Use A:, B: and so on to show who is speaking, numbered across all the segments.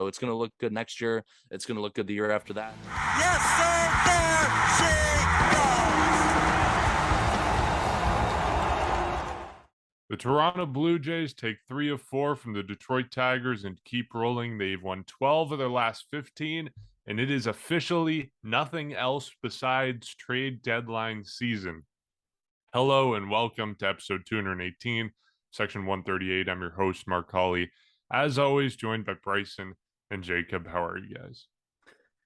A: it's going to look good next year. It's going to look good the year after that.
B: Yes, sir, there she goes.
C: The Toronto Blue Jays take 3 of 4 from the Detroit Tigers and keep rolling. They've won 12 of their last 15, and it is officially nothing else besides trade deadline season. Hello and welcome to episode 218, section 138. I'm your host, Mark Hawley. As always, joined by Bryson and Jacob. How are you guys?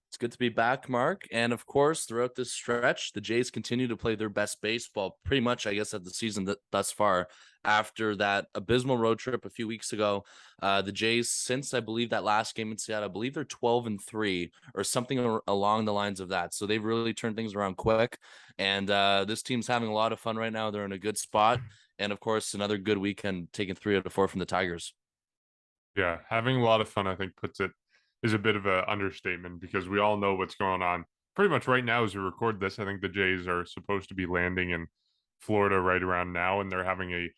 A: It's good to be back, Mark. And of course, throughout this stretch, the Jays continue to play their best baseball pretty much, I guess, at the season thus far. After that abysmal road trip a few weeks ago, the Jays, since I believe that last game in Seattle, I believe they're 12-3 or something along the lines of that. So they've really turned things around quick. And this team's having a lot of fun right now. They're in a good spot. And of course, another good weekend, taking 3 out of 4 from the Tigers.
C: Yeah, having a lot of fun, I think, is a bit of an understatement because we all know what's going on pretty much right now as we record this. I think the Jays are supposed to be landing in Florida right around now, and they're having a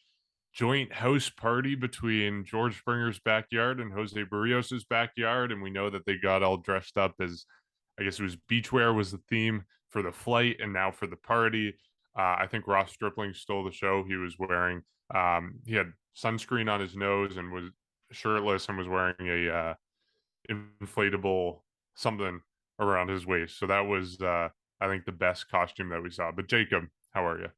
C: joint house party between George Springer's backyard and Jose Barrios's backyard. And we know that they got all dressed up as, I guess it was beachwear was the theme for the flight and now for the party. I think Ross Stripling stole the show. He was wearing, he had sunscreen on his nose and was shirtless and was wearing a inflatable something around his waist. So that was, I think, the best costume that we saw. But Jacob, how are you?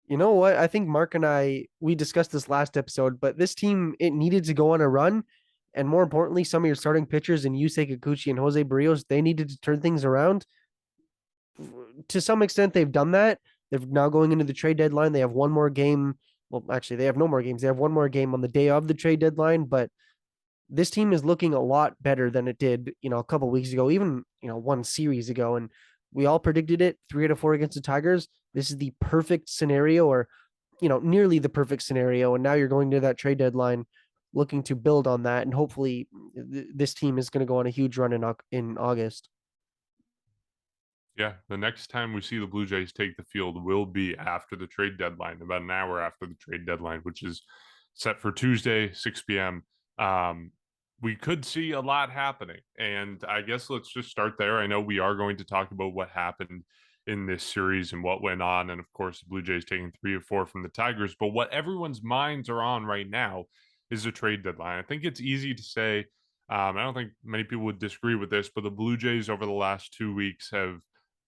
D: You know what? I think Mark and we discussed this last episode, but this team, it needed to go on a run. And more importantly, some of your starting pitchers in Yusei Kikuchi and Jose Barrios, they needed to turn things around. To some extent, they've done that. They're now going into the trade deadline. They have one more game. Well, actually, they have no more games. They have one more game on the day of the trade deadline, but this team is looking a lot better than it did, a couple weeks ago, even, one series ago. And we all predicted it 3 out of 4 against the Tigers. This is the perfect scenario, or, nearly the perfect scenario. And now you're going to that trade deadline looking to build on that. And hopefully this team is going to go on a huge run in August.
C: Yeah, the next time we see the Blue Jays take the field will be after the trade deadline, about an hour after the trade deadline, which is set for Tuesday, 6 p.m. We could see a lot happening. And I guess let's just start there. I know we are going to talk about what happened in this series and what went on. And of course, the Blue Jays taking 3 of 4 from the Tigers. But what everyone's minds are on right now is the trade deadline. I think it's easy to say, I don't think many people would disagree with this, but the Blue Jays over the last 2 weeks have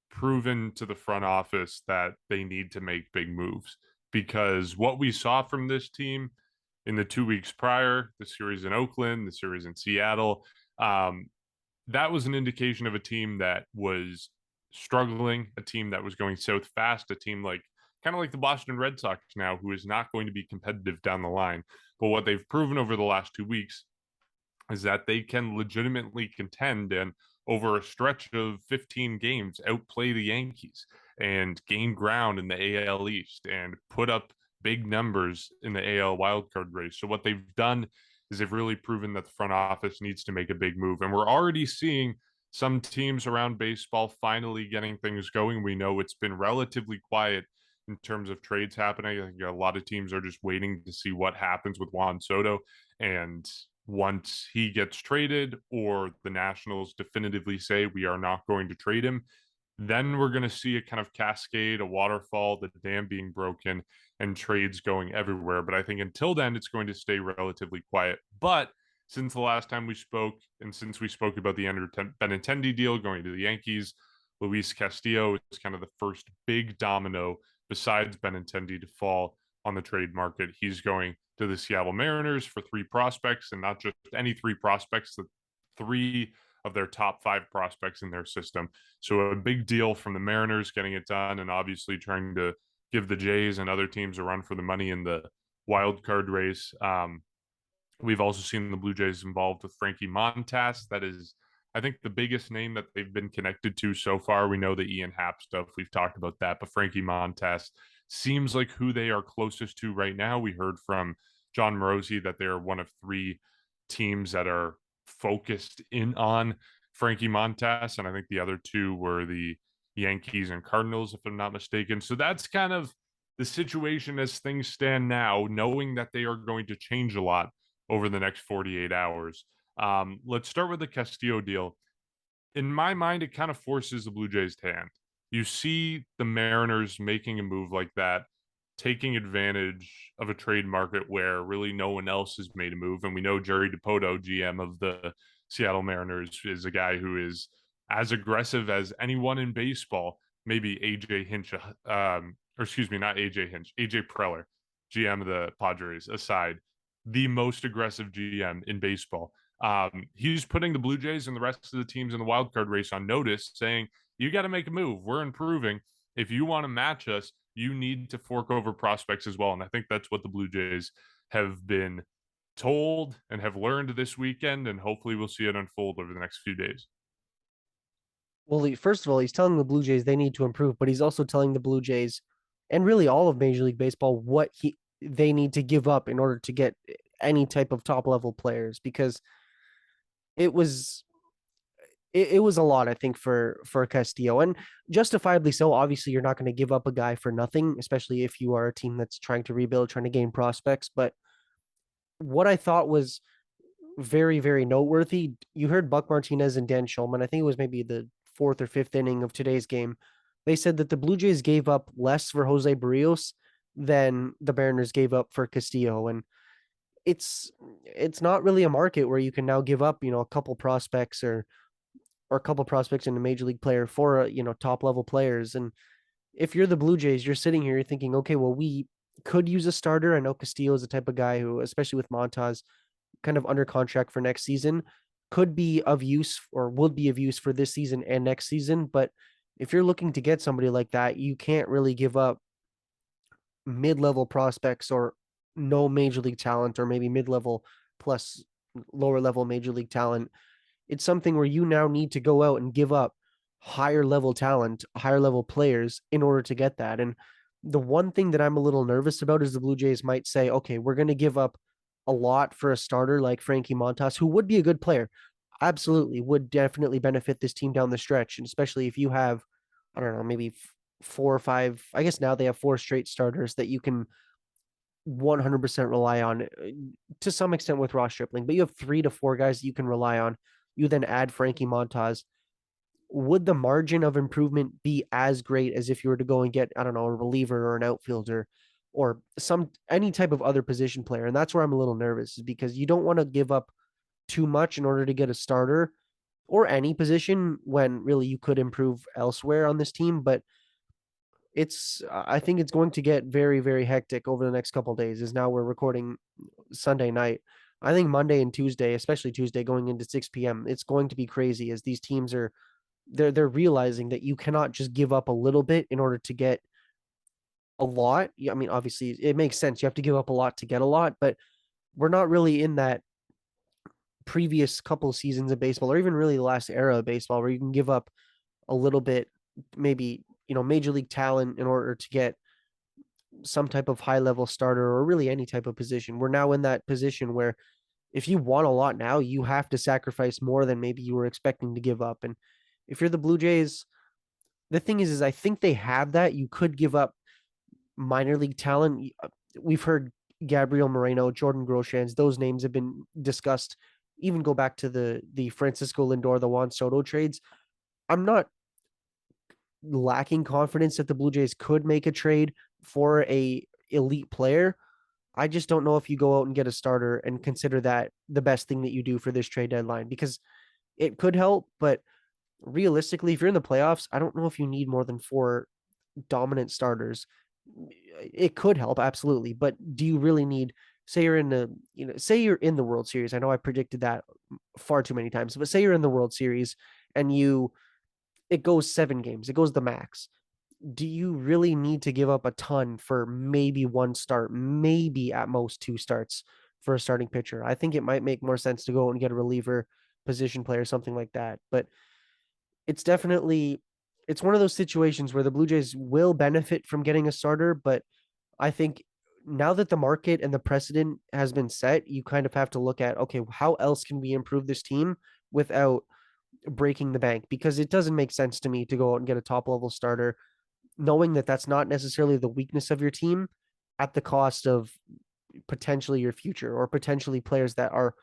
C: proven to the front office that they need to make big moves, because what we saw from this team in the 2 weeks prior, the series in Oakland, the series in Seattle, that was an indication of a team that was struggling, a team that was going south fast, a team kind of like the Boston Red Sox now, who is not going to be competitive down the line. But what they've proven over the last 2 weeks is that they can legitimately contend and over a stretch of 15 games outplay the Yankees and gain ground in the AL East and put up big numbers in the AL wildcard race. So what they've done is they've really proven that the front office needs to make a big move. And we're already seeing some teams around baseball finally getting things going. We know it's been relatively quiet in terms of trades happening. I think a lot of teams are just waiting to see what happens with Juan Soto. And once he gets traded or the Nationals definitively say we are not going to trade him, then we're going to see a kind of cascade, a waterfall, the dam being broken, and trades going everywhere. But I think until then, it's going to stay relatively quiet. But since the last time we spoke, and since we spoke about the Benintendi deal going to the Yankees, Luis Castillo is kind of the first big domino besides Benintendi to fall on the trade market. He's going to the Seattle Mariners for 3 prospects, and not just any 3 prospects, the 3 of their top 5 prospects in their system. So a big deal from the Mariners getting it done, and obviously trying to give the Jays and other teams a run for the money in the wild card race. We've also seen the Blue Jays involved with Frankie Montas. That is, I think, the biggest name that they've been connected to so far. We know the Ian Happ stuff. We've talked about that, but Frankie Montas seems like who they are closest to right now. We heard from John Morosi that they are one of 3 teams that are focused in on Frankie Montas, and I think the other 2 were the Yankees and Cardinals, if I'm not mistaken. So that's kind of the situation as things stand now, knowing that they are going to change a lot over the next 48 hours. Let's start with the Castillo deal. In my mind, it kind of forces the Blue Jays' hand. You see the Mariners making a move like that, taking advantage of a trade market where really no one else has made a move. And we know Jerry Dipoto, GM of the Seattle Mariners, is a guy who is as aggressive as anyone in baseball. Maybe AJ Hinch, or excuse me, not AJ Hinch, AJ Preller, GM of the Padres aside, the most aggressive GM in baseball. He's putting the Blue Jays and the rest of the teams in the wild card race on notice, saying, you got to make a move. We're improving. If you want to match us, you need to fork over prospects as well. And I think that's what the Blue Jays have been told and have learned this weekend. And hopefully we'll see it unfold over the next few days.
D: Well, first of all, he's telling the Blue Jays they need to improve, but he's also telling the Blue Jays and really all of Major League Baseball what they need to give up in order to get any type of top level players, because it was it was a lot, I think, for Castillo, and justifiably so. Obviously, you're not going to give up a guy for nothing, especially if you are a team that's trying to rebuild, trying to gain prospects. But what I thought was very, very noteworthy, you heard Buck Martinez and Dan Schulman. I think it was maybe the fourth or fifth inning of today's game. They said that the Blue Jays gave up less for Jose Barrios than the Mariners gave up for Castillo, and it's not really a market where you can now give up, a couple prospects or a couple prospects in a major league player for top level players. And if you're the Blue Jays, you're sitting here, you're thinking, okay, well, we could use a starter. I know Castillo is the type of guy who, especially with Montas kind of under contract for next season, could be of use or would be of use for this season and next season. But if you're looking to get somebody like that, you can't really give up mid-level prospects or no major league talent, or maybe mid-level plus lower level major league talent. It's something where you now need to go out and give up higher level talent, higher level players in order to get that. And the one thing that I'm a little nervous about is the Blue Jays might say, okay, we're going to give up a lot for a starter like Frankie Montas, who would be a good player. Absolutely would definitely benefit this team down the stretch. And especially if you have, I don't know, maybe 4 or 5, I guess now they have 4 straight starters that you can 100% rely on to some extent with Ross Stripling, but you have 3 to 4 guys that you can rely on. You then add Frankie Montas. Would the margin of improvement be as great as if you were to go and get, I don't know, a reliever or an outfielder or any type of other position player? And that's where I'm a little nervous, is because you don't want to give up too much in order to get a starter or any position when really you could improve elsewhere on this team. But I think it's going to get very, very hectic over the next couple of days, as now we're recording Sunday night. I think Monday and Tuesday, especially Tuesday going into 6 p.m., it's going to be crazy, as these teams are they're realizing that you cannot just give up a little bit in order to get a lot. I mean, obviously it makes sense. You have to give up a lot to get a lot, but we're not really in that previous couple of seasons of baseball, or even really the last era of baseball, where you can give up a little bit, maybe, major league talent in order to get some type of high level starter or really any type of position. We're now in that position where if you want a lot now, you have to sacrifice more than maybe you were expecting to give up. And if you're the Blue Jays, the thing is I think they have that. You could give up minor league talent. We've heard Gabriel Moreno, Jordan Groshans, those names have been discussed. Even go back to the Francisco Lindor, the Juan Soto trades. I'm not lacking confidence that the Blue Jays could make a trade for a elite player. I just don't know if you go out and get a starter and consider that the best thing that you do for this trade deadline, because it could help, but realistically, if you're in the playoffs, I don't know if you need more than 4 dominant starters. It could help, absolutely, but do you really need, say you're in the World Series. I know I predicted that far too many times, but say you're in the World Series and it goes 7 games, it goes the max. Do you really need to give up a ton for maybe 1 start, maybe at most 2 starts for a starting pitcher? I think it might make more sense to go and get a reliever, position player, something like that. But it's one of those situations where the Blue Jays will benefit from getting a starter, but I think now that the market and the precedent has been set, you kind of have to look at, okay, how else can we improve this team without breaking the bank? Because it doesn't make sense to me to go out and get a top level starter, knowing that that's not necessarily the weakness of your team, at the cost of potentially your future or potentially players that are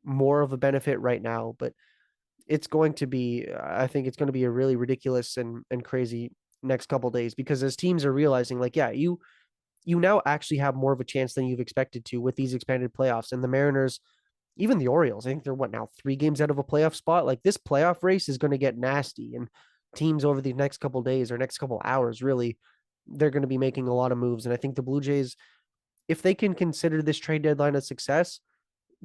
D: more of a benefit right now, but it's going to be, I think it's going to be a really ridiculous and crazy next couple days, because as teams are realizing, like, yeah, you now actually have more of a chance than you've expected to with these expanded playoffs. And the Mariners, even the Orioles, I think they're what now, 3 games out of a playoff spot. Like, this playoff race is going to get nasty, and teams over the next couple days or next couple hours, really, they're going to be making a lot of moves. And I think the Blue Jays, if they can consider this trade deadline a success,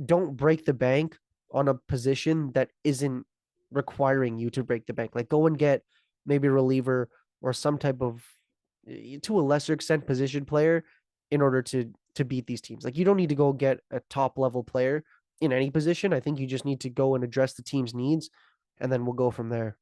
D: don't break the bank on a position that isn't requiring you to break the bank. Like, go and get maybe a reliever or some type of, to a lesser extent, position player in order to beat these teams. Like, you don't need to go get a top level player in any position. I think you just need to go and address the team's needs, and then we'll go from there.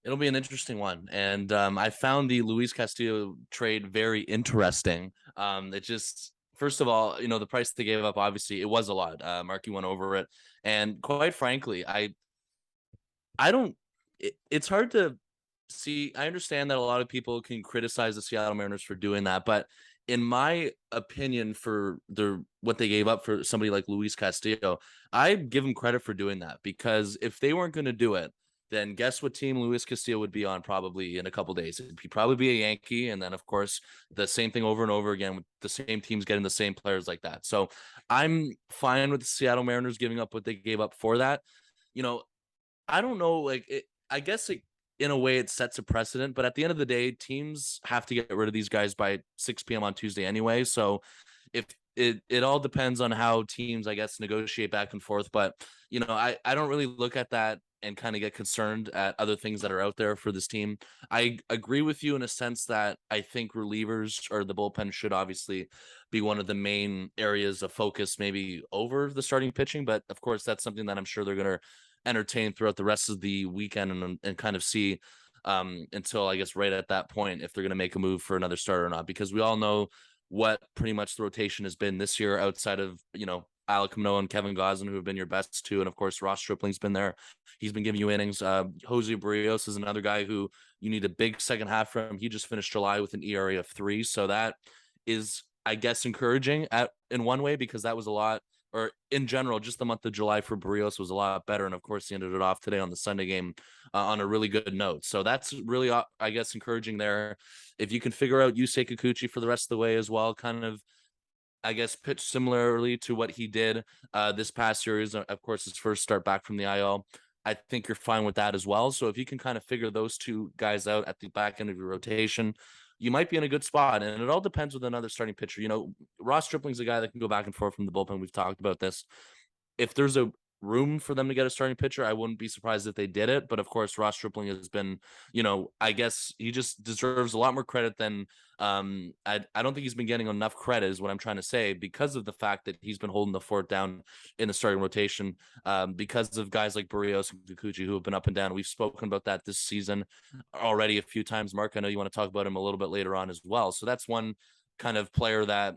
A: It'll be an interesting one. And I found the Luis Castillo trade very interesting. It just, first of all, the price they gave up, obviously, it was a lot. Marky went over it. And quite frankly, I don't, it's hard to see. I understand that a lot of people can criticize the Seattle Mariners for doing that. But in my opinion, for what they gave up for somebody like Luis Castillo, I give them credit for doing that, because if they weren't going to do it, then guess what team Luis Castillo would be on probably in a couple days? He'd probably be a Yankee. And then, of course, the same thing over and over again with the same teams getting the same players like that. So I'm fine with the Seattle Mariners giving up what they gave up for that. You know, I don't know, like, I guess in a way it sets a precedent, but at the end of the day, teams have to get rid of these guys by 6 p.m. on Tuesday anyway. So if it all depends on how teams, I guess, negotiate back and forth. But, I don't really look at that and kind of get concerned at other things that are out there for this team. I agree with you in a sense that I think relievers or the bullpen should obviously be one of the main areas of focus, maybe over the starting pitching. But of course, that's something that I'm sure they're going to entertain throughout the rest of the weekend and kind of see until, I guess, right at that point, if they're going to make a move for another starter or not, because we all know what pretty much the rotation has been this year outside of, Alek Manoah and Kevin Gausman, who have been your best two. And of course, Ross Stripling's been there. He's been giving you innings. Jose Barrios is another guy who you need a big second half from. He just finished July with an ERA of 3. So that is, I guess, encouraging in one way, because that was a lot, or in general, just the month of July for Barrios was a lot better. And of course, he ended it off today on the Sunday game on a really good note. So that's really, I guess, encouraging there. If you can figure out Yusei Kikuchi for the rest of the way as well, kind of, I guess, pitch similarly to what he did this past series, of course, his first start back from the IL. I think you're fine with that as well. So if you can kind of figure those two guys out at the back end of your rotation, you might be in a good spot. And it all depends with another starting pitcher. Ross Stripling's a guy that can go back and forth from the bullpen. We've talked about this. If there's a room for them to get a starting pitcher, I wouldn't be surprised if they did it. But of course, Ross Stripling has been, I guess he just deserves a lot more credit than I don't think he's been getting enough credit, is what I'm trying to say, because of the fact that he's been holding the fort down in the starting rotation, because of guys like Barrios and Kikuchi who have been up and down. We've spoken about that this season already a few times. Mark, I know you want to talk about him a little bit later on as well. So that's one kind of player that,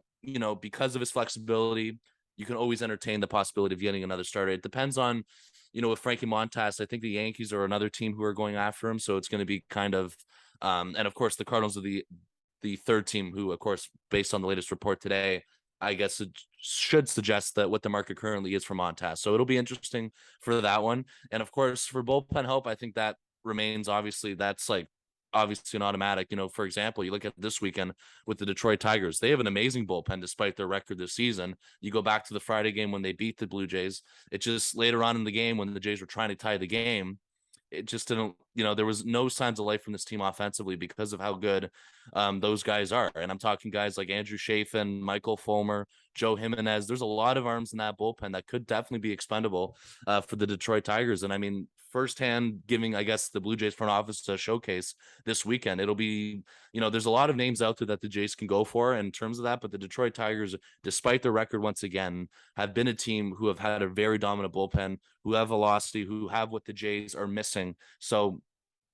A: because of his flexibility, you can always entertain the possibility of getting another starter. It depends on, with Frankie Montas. I think the Yankees are another team who are going after him. So it's going to be kind of, and of course the Cardinals are the third team who, of course, based on the latest report today, I guess it should suggest that what the market currently is for Montas. So it'll be interesting for that one. And of course, for bullpen help, I think that remains, obviously, that's like obviously an automatic. For example, you look at this weekend with the Detroit Tigers. They have an amazing bullpen despite their record this season. You go back to the Friday game when they beat the Blue Jays. It just later on in the game when the Jays were trying to tie the game, it just didn't, there was no signs of life from this team offensively because of how good those guys are. And I'm talking guys like Andrew Chafin, Michael Fulmer, Joe Jimenez. There's a lot of arms in that bullpen that could definitely be expendable for the Detroit Tigers. And I mean, firsthand giving, I guess, the Blue Jays front office a showcase this weekend. It'll be, there's a lot of names out there that the Jays can go for in terms of that, but the Detroit Tigers, despite their record, once again, have been a team who have had a very dominant bullpen, who have velocity, who have what the Jays are missing. So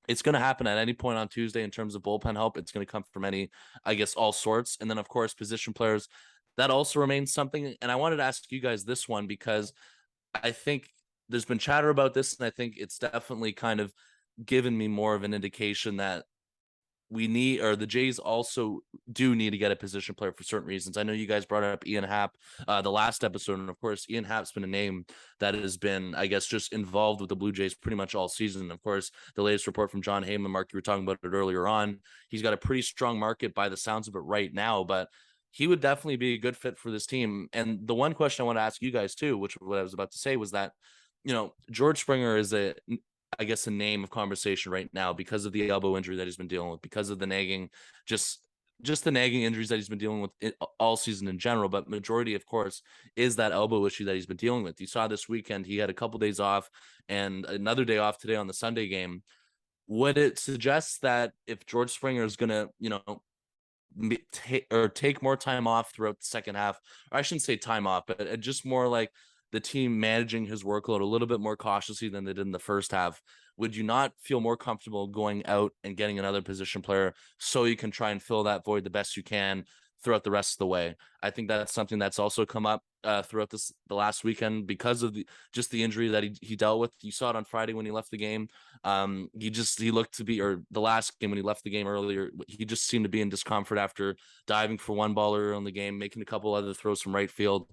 A: it's going to happen at any point on Tuesday in terms of bullpen help. It's going to come from any, I guess, all sorts. And then, of course, position players, that also remains something. And I wanted to ask you guys this one, because I think there's been chatter about this, and I think it's definitely kind of given me more of an indication that the Jays also do need to get a position player for certain reasons. I know you guys brought up Ian Happ the last episode, and of course, Ian Happ's been a name that has been, I guess, just involved with the Blue Jays pretty much all season. Of course, the latest report from John Heyman, Mark, you were talking about it earlier on. He's got a pretty strong market by the sounds of it right now, but he would definitely be a good fit for this team. And the one question I want to ask you guys too, which what I was about to say, was that, George Springer is a name of conversation right now because of the elbow injury that he's been dealing with, because of the nagging, just the nagging injuries that he's been dealing with all season in general. But majority, of course, is that elbow issue that he's been dealing with. You saw this weekend, he had a couple days off and another day off today on the Sunday game. Would it suggest that if George Springer is going to, take more time off throughout the second half, or I shouldn't say time off, but just more like the team managing his workload a little bit more cautiously than they did in the first half, would you not feel more comfortable going out and getting another position player so you can try and fill that void the best you can throughout the rest of the way? I think that's something that's also come up throughout the last weekend because of the injury that he dealt with. You saw it on Friday when he left the game. He looked to be, or the last game when he left the game earlier, he just seemed to be in discomfort after diving for one ball earlier in the game, making a couple other throws from right field.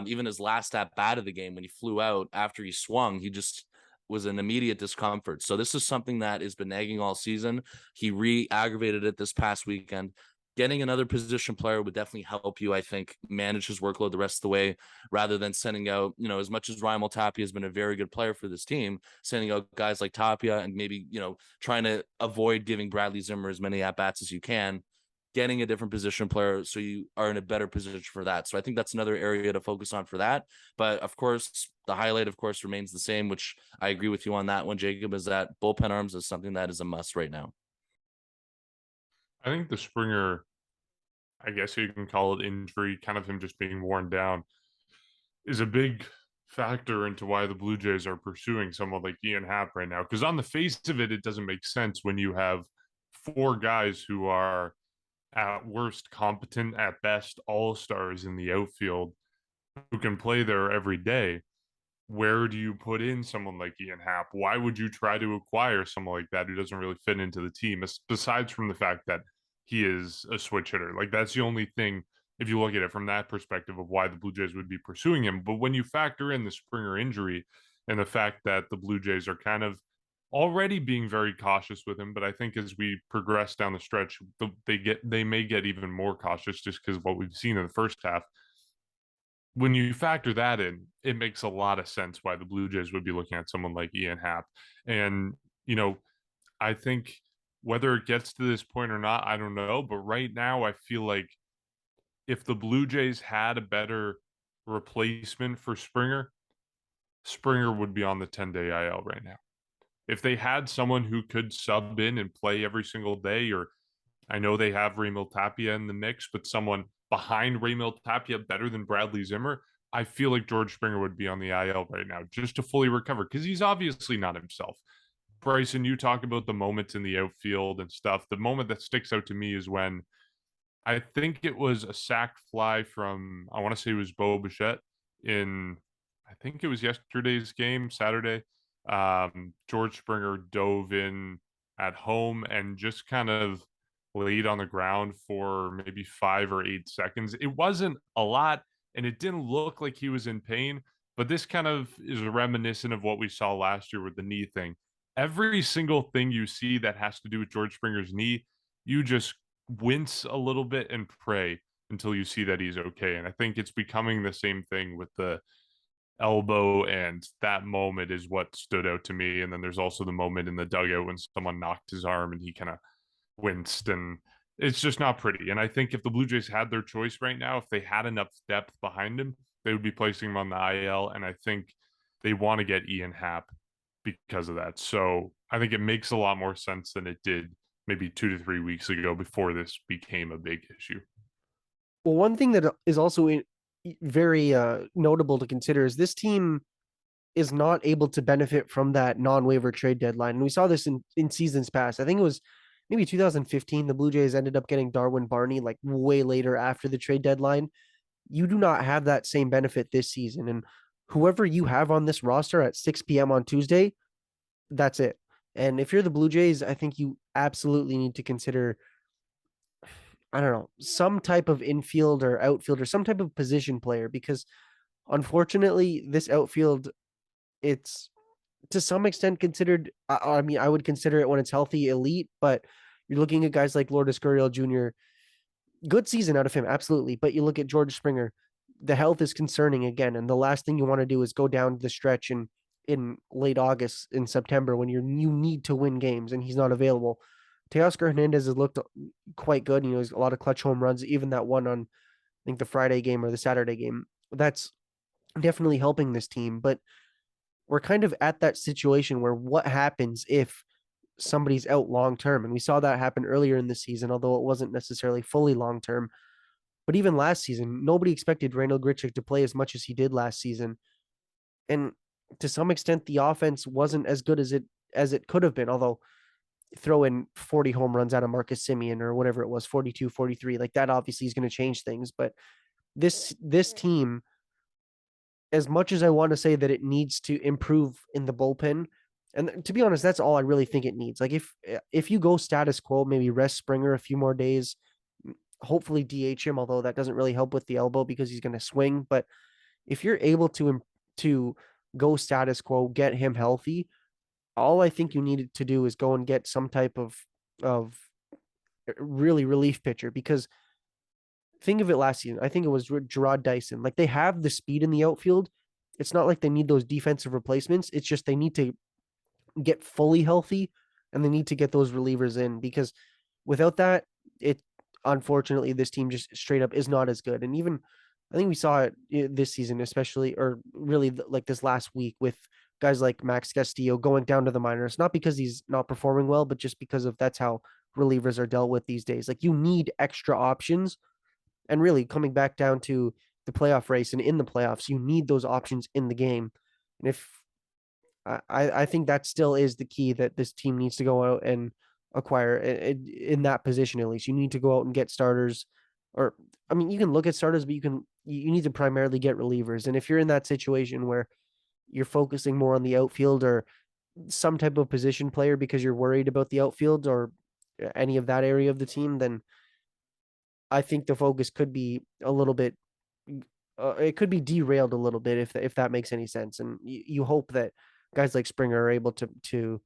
A: Even his last at bat of the game when he flew out after he swung, he just was an immediate discomfort. So this is something that has been nagging all season. He re-aggravated it this past weekend. Getting another position player would definitely help you, I think, manage his workload the rest of the way, rather than sending out, as much as Raimel Tapia has been a very good player for this team, sending out guys like Tapia and maybe, trying to avoid giving Bradley Zimmer as many at-bats as you can, getting a different position player so you are in a better position for that. So I think that's another area to focus on for that. But of course, the highlight, of course, remains the same, which I agree with you on that one, Jacob, is that bullpen arms is something that is a must right now.
C: I think the Springer, I guess you can call it injury, kind of him just being worn down, is a big factor into why the Blue Jays are pursuing someone like Ian Happ right now. Because on the face of it, it doesn't make sense when you have four guys who are at worst competent, at best all-stars in the outfield who can play there every day. Where do you put in someone like Ian Happ? Why would you try to acquire someone like that who doesn't really fit into the team, besides from the fact that he is a switch hitter? Like, that's the only thing, if you look at it from that perspective, of why the Blue Jays would be pursuing him. But when you factor in the Springer injury and the fact that the Blue Jays are kind of already being very cautious with him, but I think as we progress down the stretch, they may get even more cautious just because of what we've seen in the first half. When you factor that in, it makes a lot of sense why the Blue Jays would be looking at someone like Ian Happ. And, I think whether it gets to this point or not, I don't know. But right now, I feel like if the Blue Jays had a better replacement for Springer, Springer would be on the 10-day IL right now. If they had someone who could sub in and play every single day, or I know they have Raimel Tapia in the mix, but someone behind Raimel Tapia better than Bradley Zimmer, I feel like George Springer would be on the IL right now just to fully recover, because he's obviously not himself. Bryson, you talk about the moments in the outfield and stuff. The moment that sticks out to me is when I think it was a sacked fly from, I want to say it was Bo Bichette I think it was yesterday's game, Saturday. George Springer dove in at home and just kind of laid on the ground for maybe 5 or 8 seconds. It wasn't a lot, and it didn't look like he was in pain, but this kind of is reminiscent of what we saw last year with the knee thing. Every single thing you see that has to do with George Springer's knee, you just wince a little bit and pray until you see that he's okay. And I think it's becoming the same thing with the elbow, and that moment is what stood out to me. And then there's also the moment in the dugout when someone knocked his arm and he kind of winced, and it's just not pretty. And I think if the Blue Jays had their choice right now, if they had enough depth behind him, they would be placing him on the IL. And I think they want to get Ian Happ because of that. So I think it makes a lot more sense than it did maybe 2 to 3 weeks ago before this became a big issue.
D: Well, one thing that is also very notable to consider is this team is not able to benefit from that non-waiver trade deadline. And we saw this in seasons past. I think it was maybe 2015. The Blue Jays ended up getting Darwin Barney like way later after the trade deadline. You do not have that same benefit this season. And whoever you have on this roster at 6 p.m. on Tuesday, that's it. And if you're the Blue Jays, I think you absolutely need to consider, I don't know, some type of infield or outfield or some type of position player, because unfortunately, this outfield, it's to some extent considered, I mean, I would consider it when it's healthy elite, but you're looking at guys like Lourdes Gurriel Jr., good season out of him, absolutely. But you look at George Springer, the health is concerning again. And the last thing you want to do is go down the stretch in late August, in September, when you need to win games and he's not available. Teoscar Hernandez has looked quite good. You know, he's a lot of clutch home runs, even that one on, I think, the Friday game or the Saturday game. That's definitely helping this team. But we're kind of at that situation where what happens if somebody's out long term? And we saw that happen earlier in the season, although it wasn't necessarily fully long term. But even last season, nobody expected Randall Grichuk to play as much as he did last season. And to some extent, the offense wasn't as good as it could have been, although throw in 40 home runs out of Marcus Semien or whatever it was, 42, 43, like that obviously is going to change things. But this team, as much as I want to say that it needs to improve in the bullpen, and to be honest, that's all I really think it needs. Like if you go status quo, maybe rest Springer a few more days, hopefully DH him, although that doesn't really help with the elbow because he's going to swing. But if you're able to go status quo, get him healthy, all I think you needed to do is go and get some type of really relief pitcher, because think of it last season. I think it was Gerard Dyson. Like, they have the speed in the outfield. It's not like they need those defensive replacements. It's just they need to get fully healthy and they need to get those relievers in, because without that, it unfortunately this team just straight up is not as good. And even I think we saw it this season, especially, or really like this last week, with guys like Max Castillo going down to the minors, not because he's not performing well, but just because of that's how relievers are dealt with these days. Like, you need extra options, and really coming back down to the playoff race and in the playoffs, you need those options in the game. And if I think that still is the key that this team needs to go out and acquire in that position. At least you need to go out and get starters, or I mean, you can look at starters, but you need to primarily get relievers. And if you're in that situation where you're focusing more on the outfield or some type of position player because you're worried about the outfield or any of that area of the team, then I think the focus could be a little bit, it could be derailed a little bit, if that makes any sense. And you hope that guys like Springer are able to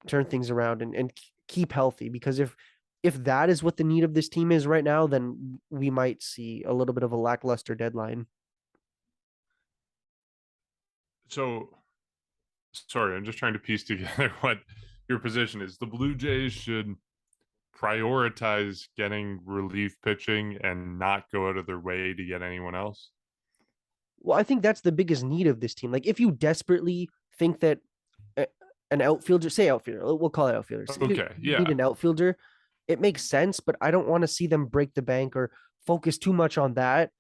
D: turn things around and keep healthy, because if that is what the need of this team is right now, then we might see a little bit of a lackluster deadline.
C: So, sorry, I'm just trying to piece together what your position is. The Blue Jays should prioritize getting relief pitching and not go out of their way to get anyone else.
D: Well, I think that's the biggest need of this team. Like, if you desperately think that an outfielder, say outfielder, we'll call it outfielder.
C: Okay,
D: you need an outfielder, it makes sense, but I don't want to see them break the bank or focus too much on that,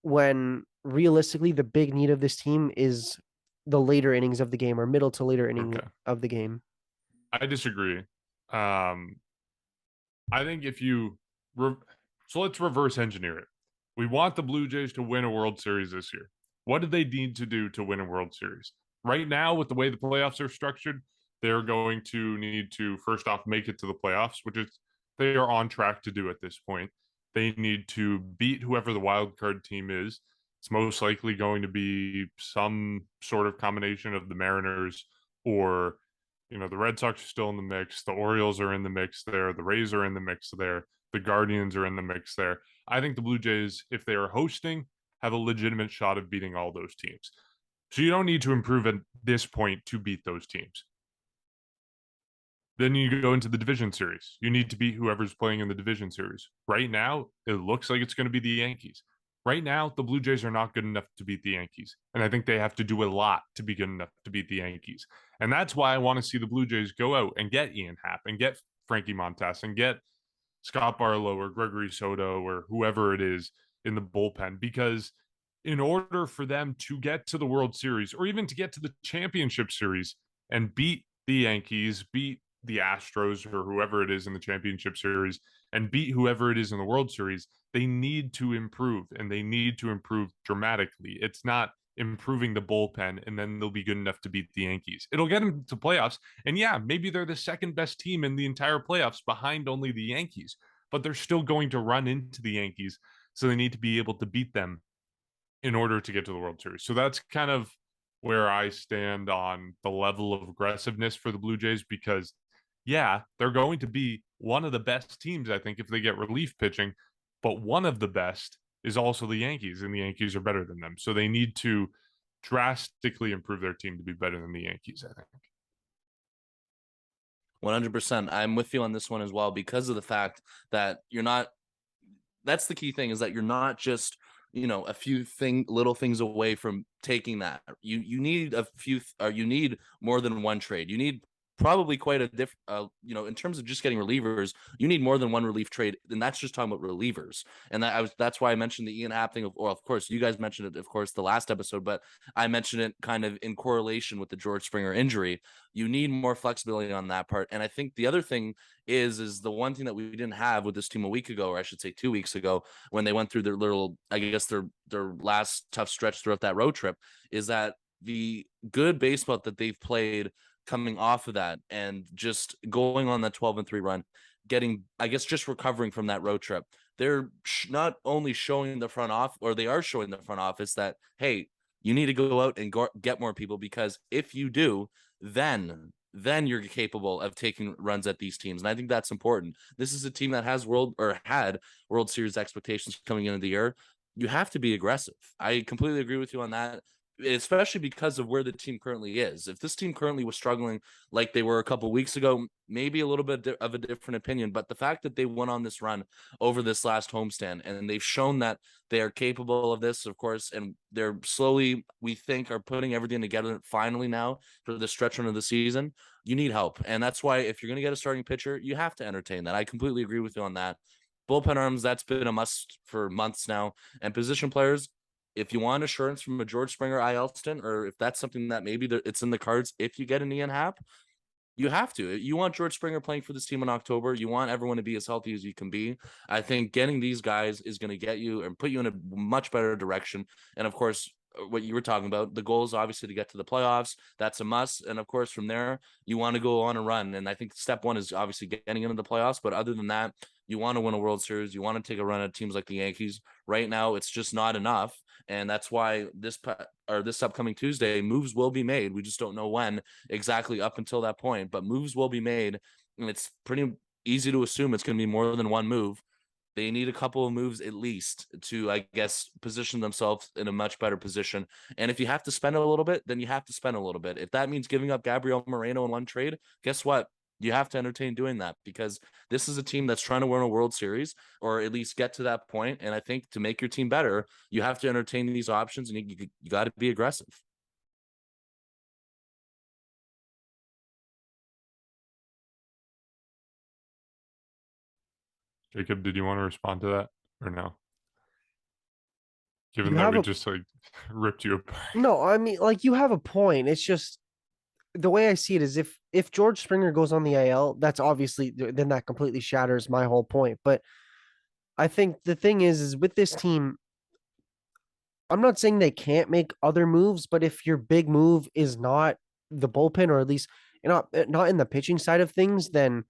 D: when realistically the big need of this team is the later innings of the game, or middle to later inning of the game.
C: I disagree. I think if you so let's reverse engineer it. We want the Blue Jays to win a World Series this year. What do they need to do to win a World Series? Right now, with the way the playoffs are structured, they're going to need to, first off, make it to the playoffs, which is they are on track to do at this point. They need to beat whoever the wild card team is. It's most likely going to be some sort of combination of the Mariners, or the Red Sox are still in the mix. The Orioles are in the mix there. The Rays are in the mix there. The Guardians are in the mix there. I think the Blue Jays, if they are hosting, have a legitimate shot of beating all those teams. So you don't need to improve at this point to beat those teams. Then you go into the division series. You need to beat whoever's playing in the division series. Right now, it looks like it's going to be the Yankees. Right now, the Blue Jays are not good enough to beat the Yankees. And I think they have to do a lot to be good enough to beat the Yankees. And that's why I want to see the Blue Jays go out and get Ian Happ and get Frankie Montas and get Scott Barlow or Gregory Soto or whoever it is in the bullpen. Because in order for them to get to the World Series, or even to get to the championship series and beat the Yankees, beat the Astros or whoever it is in the championship series, and beat whoever it is in the World Series, they need to improve, and they need to improve dramatically. It's not improving the bullpen, and then they'll be good enough to beat the Yankees. It'll get them to playoffs. And yeah, maybe they're the second best team in the entire playoffs behind only the Yankees, but they're still going to run into the Yankees. So they need to be able to beat them in order to get to the World Series. So that's kind of where I stand on the level of aggressiveness for the Blue Jays, because yeah, they're going to be one of the best teams, I think, if they get relief pitching, but one of the best is also the Yankees, and the Yankees are better than them. So they need to drastically improve their team to be better than the Yankees, I think.
A: 100%. I'm with you on this one as well, because of the fact that you're not, that's the key thing, is that you're not just, a few little things away from taking that. You need a few, or you need more than one trade. You need probably quite a in terms of just getting relievers, you need more than one relief trade, and that's just talking about relievers. And that's why I mentioned the Ian Happ thing. Of course, you guys mentioned it, of course, the last episode, but I mentioned it kind of in correlation with the George Springer injury. You need more flexibility on that part. And I think the other thing is the one thing that we didn't have with this team a week ago, or I should say 2 weeks ago, when they went through their little, I guess their last tough stretch throughout that road trip, is that the good baseball that they've played coming off of that and just going on that 12-3 run, getting, I guess, just recovering from that road trip. They're not only showing the front office, or they are showing the front office that, hey, you need to go out and get more people, because if you do, then you're capable of taking runs at these teams. And I think that's important. This is a team that had World Series expectations coming into the year. You have to be aggressive. I completely agree with you on that, especially because of where the team currently is. If this team currently was struggling like they were a couple of weeks ago, maybe a little bit of a different opinion. But the fact that they went on this run over this last homestand, and they've shown that they are capable of this, of course, and they're slowly, we think, are putting everything together finally now for the stretch run of the season. You need help. And that's why if you're going to get a starting pitcher, you have to entertain that. I completely agree with you on that. Bullpen arms, that's been a must for months now. And position players, if you want assurance from a George Springer IL stint, or if that's something that maybe it's in the cards, if you get an Ian Happ, you have to. You want George Springer playing for this team in October. You want everyone to be as healthy as you can be. I think getting these guys is going to get you and put you in a much better direction. And of course, what you were talking about, the goal is obviously to get to the playoffs. That's a must. And of course, from there, you want to go on a run. And I think step one is obviously getting into the playoffs. But other than that, you want to win a World Series. You want to take a run at teams like the Yankees. Right now, it's just not enough. And that's why this upcoming Tuesday, moves will be made. We just don't know when exactly up until that point, but moves will be made. And it's pretty easy to assume it's going to be more than one move. They need a couple of moves at least to, I guess, position themselves in a much better position. And if you have to spend a little bit, then you have to spend a little bit. If that means giving up Gabriel Moreno in one trade, guess what? You have to entertain doing that, because this is a team that's trying to win a World Series, or at least get to that point. And I think to make your team better, you have to entertain these options, and you got to be aggressive.
C: Jacob, did you want to respond to that or no? Given
D: You
C: that
D: have
C: we
D: a
C: just like ripped you apart.
D: no, I mean, like, you have a point. It's just the way I see it is if George Springer goes on the AL, that's obviously, then that completely shatters my whole point. But I think the thing is with this team, I'm not saying they can't make other moves, but if your big move is not the bullpen, or at least not in the pitching side of things, then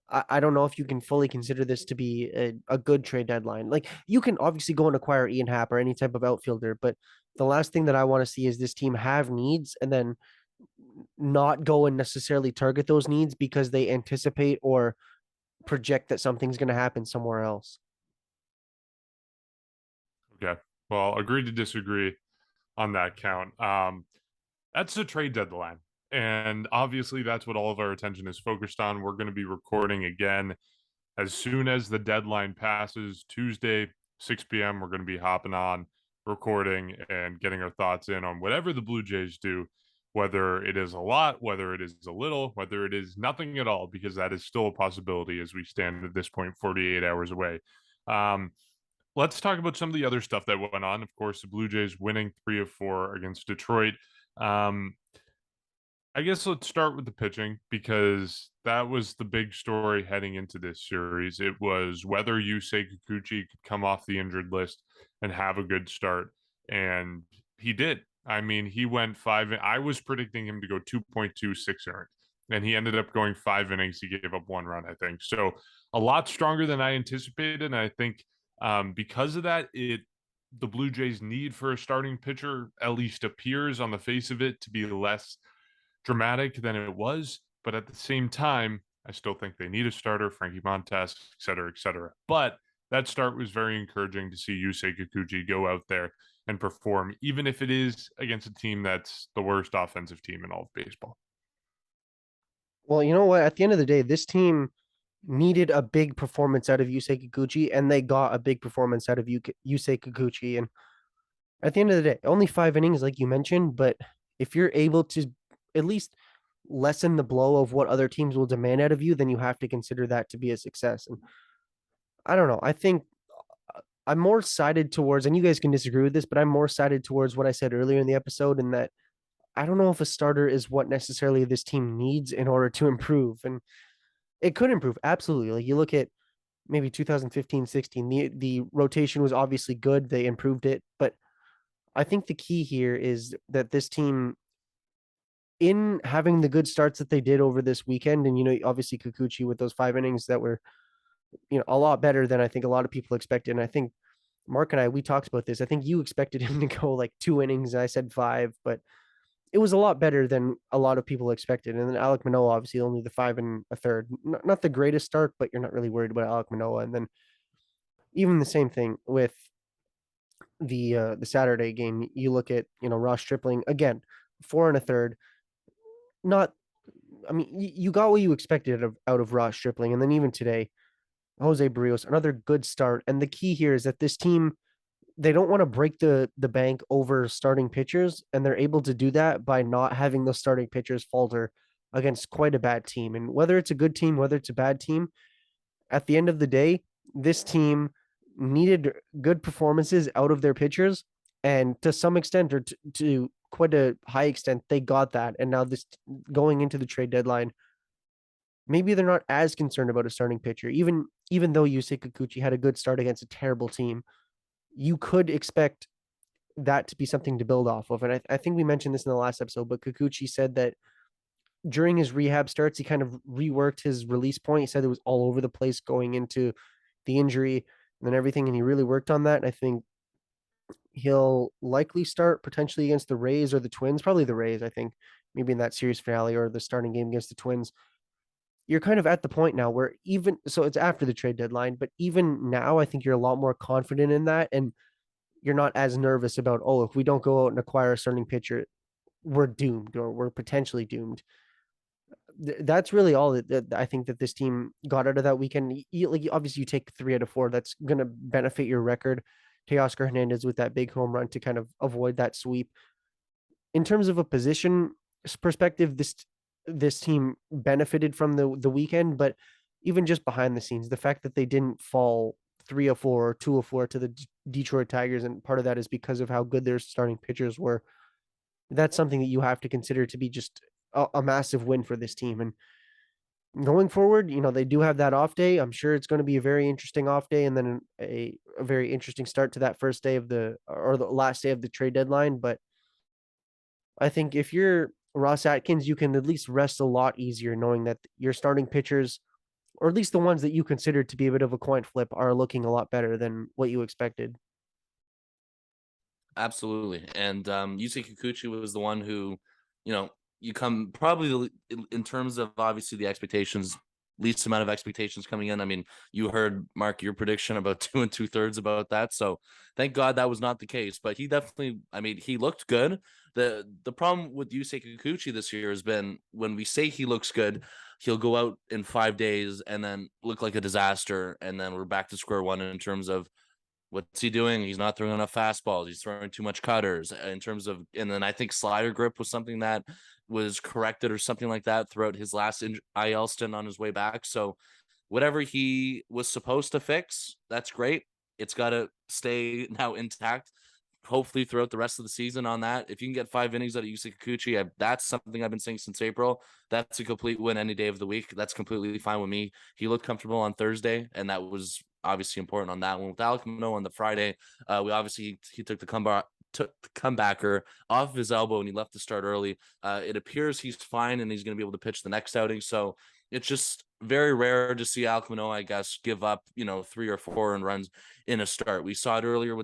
D: I don't know if you can fully consider this to be a good trade deadline. Like, you can obviously go and acquire Ian Happ or any type of outfielder, but the last thing that I want to see is this team have needs and then not go and necessarily target those needs because they anticipate or project that something's going to happen somewhere else.
C: Okay. Well, agree to disagree on that count. That's the trade deadline. And obviously, that's what all of our attention is focused on. We're going to be recording again as soon as the deadline passes. Tuesday, 6 p.m., we're going to be hopping on, recording, and getting our thoughts in on whatever the Blue Jays do, whether it is a lot, whether it is a little, whether it is nothing at all, because that is still a possibility as we stand at this point, 48 hours away. Let's talk about some of the other stuff that went on. Of course, the Blue Jays winning 3 of 4 against Detroit. I guess let's start with the pitching, because that was the big story heading into this series. It was whether Yusei Kikuchi could come off the injured list and have a good start. And He did. I mean, he went five. I was predicting him to go 2.26 earned, and he ended up going 5 innings. He gave up 1 run, I think. So a lot stronger than I anticipated. And I think because of that, the Blue Jays' need for a starting pitcher at least appears on the face of it to be less dramatic than it was. But at the same time, I still think they need a starter, Frankie Montas, et cetera, et cetera. But that start was very encouraging to see Yusei Kikuchi go out there and perform, even if it is against a team that's the worst offensive team in all of baseball.
D: Well, you know what? At the end of the day, this team needed a big performance out of Yusei Kikuchi, and they got a big performance out of Yusei Kikuchi. And at the end of the day, only 5 innings, like you mentioned, but if you're able to at least lessen the blow of what other teams will demand out of you, then you have to consider that to be a success. And I don't know. I think I'm more sided towards, and you guys can disagree with this, but I'm more sided towards what I said earlier in the episode, in that I don't know if a starter is what necessarily this team needs in order to improve. And it could improve. Absolutely. Like you look at maybe 2015-16, the rotation was obviously good. They improved it. But I think the key here is that this team, in having the good starts that they did over this weekend, and, obviously Kikuchi with those 5 innings that were, a lot better than I think a lot of people expected. And I think Mark and I, we talked about this. I think you expected him to go like 2 innings. I said 5, but it was a lot better than a lot of people expected. And then Alek Manoah, obviously only the 5 1/3, not the greatest start, but you're not really worried about Alek Manoah. And then even the same thing with the Saturday game. You look at, Ross Stripling again, 4 1/3. Not, I mean, you got what you expected out of Ross Stripling. And then even today, Jose Barrios, another good start. And the key here is that this team, they don't want to break the bank over starting pitchers, and they're able to do that by not having those starting pitchers falter against quite a bad team. And whether it's a good team, whether it's a bad team, at the end of the day, this team needed good performances out of their pitchers, and to some extent, or to quite a high extent, they got that. And now this, going into the trade deadline, maybe they're not as concerned about a starting pitcher, even though Yusei Kikuchi had a good start against a terrible team. You could expect that to be something to build off of. And I think we mentioned this in the last episode, but Kikuchi said that during his rehab starts, he kind of reworked his release point. He said it was all over the place going into the injury and then everything, and he really worked on that. And I think he'll likely start potentially against the Rays or the Twins, probably the Rays, I think, maybe in that series finale or the starting game against the Twins. You're kind of at the point now where, even so, it's after the trade deadline, but even now, I think you're a lot more confident in that. And you're not as nervous about, oh, if we don't go out and acquire a starting pitcher, we're doomed, or we're potentially doomed. That's really all that I think that this team got out of that weekend. Like, obviously, you take 3 out of 4. That's going to benefit your record. Teoscar Hernandez with that big home run to kind of avoid that sweep. In terms of a position perspective, this team benefited from the weekend, but even just behind the scenes, the fact that they didn't fall 3-4 or 2-4 to the Detroit Tigers, and part of that is because of how good their starting pitchers were. That's something that you have to consider to be just a massive win for this team. And going forward, they do have that off day. I'm sure it's going to be a very interesting off day, and then a very interesting start to that first day of the last day of the trade deadline. But I think if you're Ross Atkins, you can at least rest a lot easier knowing that your starting pitchers, or at least the ones that you consider to be a bit of a coin flip, are looking a lot better than what you expected.
A: Absolutely. And Yusei Kikuchi was the one who, you come probably in terms of obviously the expectations, least amount of expectations coming in. I mean, you heard, Mark, your prediction about 2 2/3 about that. So thank God that was not the case. But he definitely, I mean, he looked good. The problem with Yusei Kikuchi this year has been, when we say he looks good, he'll go out in 5 days and then look like a disaster. And then we're back to square one in terms of, what's he doing? He's not throwing enough fastballs. He's throwing too much cutters in terms of, and then I think slider grip was something that was corrected or something like that throughout his last IL stint on his way back. So whatever he was supposed to fix, that's great. It's got to stay now intact, hopefully throughout the rest of the season on that. If you can get 5 innings out of Yusei Kikuchi, that's something I've been saying since April. That's a complete win any day of the week. That's completely fine with me. He looked comfortable on Thursday, and that was obviously important on that one. With Alek Manoah on the Friday, he took the took the comebacker off of his elbow and he left to start early. It appears he's fine and he's going to be able to pitch the next outing. So it's just very rare to see Alek Manoah, I guess, give up, 3 or 4 runs in a start. We saw it earlier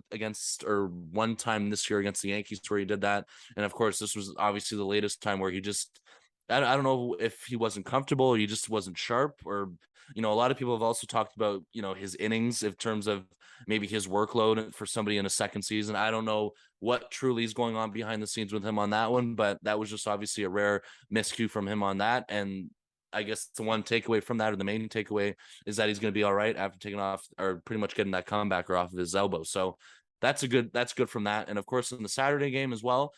A: one time this year against the Yankees where he did that. And of course, this was obviously the latest time where he just, I don't know if he wasn't comfortable or he just wasn't sharp, or a lot of people have also talked about, his innings in terms of maybe his workload for somebody in a second season. I don't know what truly is going on behind the scenes with him on that one, but that was just obviously a rare miscue from him on that. And I guess the one takeaway from that, or the main takeaway, is that he's going to be all right after taking off, or pretty much getting that comebacker off of his elbow. So that's good from that. And of course, in the Saturday game as well,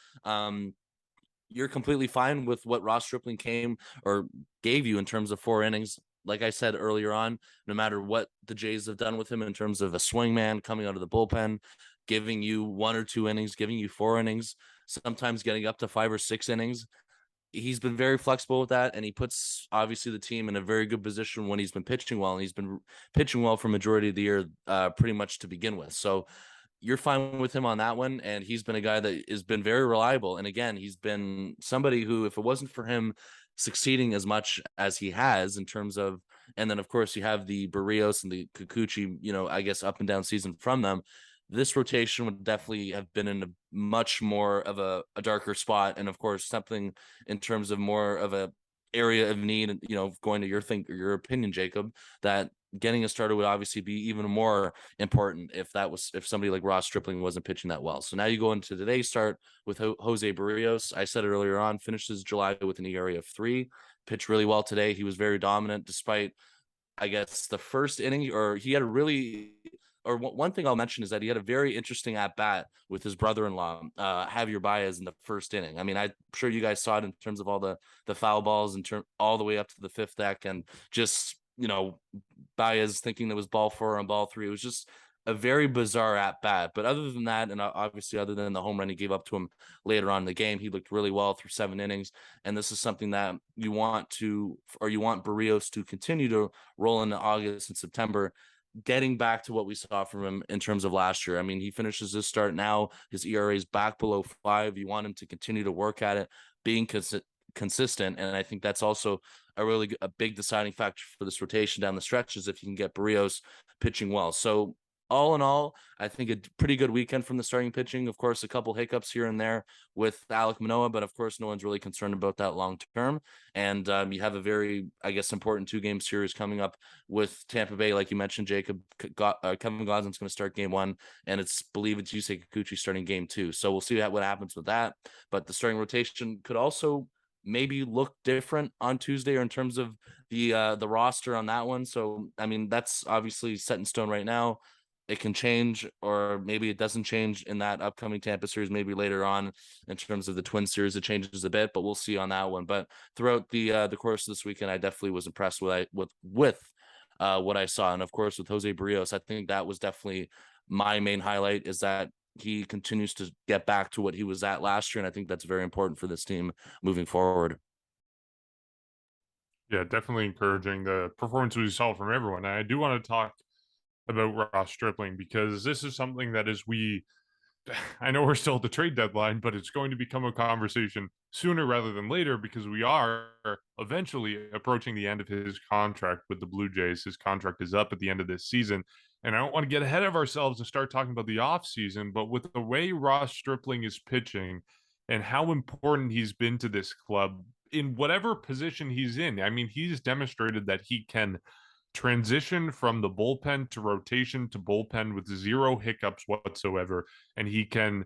A: you're completely fine with what Ross Stripling gave you in terms of 4 innings. Like I said earlier on, no matter what the Jays have done with him in terms of a swingman coming out of the bullpen, giving you 1 or 2 innings, giving you 4 innings, sometimes getting up to 5 or 6 innings, he's been very flexible with that, and he puts obviously the team in a very good position when he's been pitching well, and he's been pitching well for majority of the year, pretty much to begin with. So you're fine with him on that one. And he's been a guy that has been very reliable. And again, he's been somebody who, if it wasn't for him succeeding as much as he has in terms of, and then of course you have the Barrios and the Kikuchi, I guess up and down season from them, this rotation would definitely have been in a much more of a darker spot. And of course, something in terms of more of a area of need, going to your opinion, Jacob, that getting a starter would obviously be even more important if somebody like Ross Stripling wasn't pitching that well. So now you go into today's start with Jose Barrios. I said it earlier on, finishes July with an ERA of 3, pitched really well today. He was very dominant despite, I guess, the first inning, or he had a really, or one thing I'll mention is that he had a very interesting at bat with his brother-in-law, Javier Baez, in the first inning. I mean, I'm sure you guys saw it in terms of all the foul balls all the way up to the 5th deck, and just, Baez thinking there was ball 4 on ball 3. It was just a very bizarre at bat. But other than that, and obviously other than the home run he gave up to him later on in the game, he looked really well through 7 innings. And this is something that you want Barrios to continue to roll into August and September, getting back to what we saw from him in terms of last year. I mean, he finishes this start now, his ERA is back below 5. You want him to continue to work at it, being consistent. And I think that's also a big deciding factor for this rotation down the stretch, is if you can get Barrios pitching well. So all in all, I think a pretty good weekend from the starting pitching. Of course, a couple hiccups here and there with Alek Manoah, but of course, no one's really concerned about that long term. And you have a very, I guess, important 2-game series coming up with Tampa Bay, like you mentioned, Jacob. Kevin Goslin's going to start game 1, and it's believed it's Yusei Kikuchi starting game 2. So we'll see what happens with that. But the starting rotation could also maybe look different on Tuesday, or in terms of the roster on that one. So I mean, that's obviously set in stone right now. It can change, or maybe it doesn't change in that upcoming Tampa series. Maybe later on in terms of the Twin series, it changes a bit, but we'll see on that one. But throughout the course of this weekend, I definitely was impressed with what I saw. And of course, with Jose Barrios, I think that was definitely my main highlight, is that he continues to get back to what he was at last year. And I think that's very important for this team moving forward.
C: Yeah, definitely encouraging the performance we saw from everyone. And I do want to talk about Ross Stripling, because this is something that I know we're still at the trade deadline, but it's going to become a conversation sooner rather than later, because we are eventually approaching the end of his contract with the Blue Jays. His contract is up at the end of this season. And I don't want to get ahead of ourselves and start talking about the offseason, but with the way Ross Stripling is pitching and how important he's been to this club in whatever position he's in, I mean, he's demonstrated that he can transition from the bullpen to rotation to bullpen with 0 hiccups whatsoever. And he can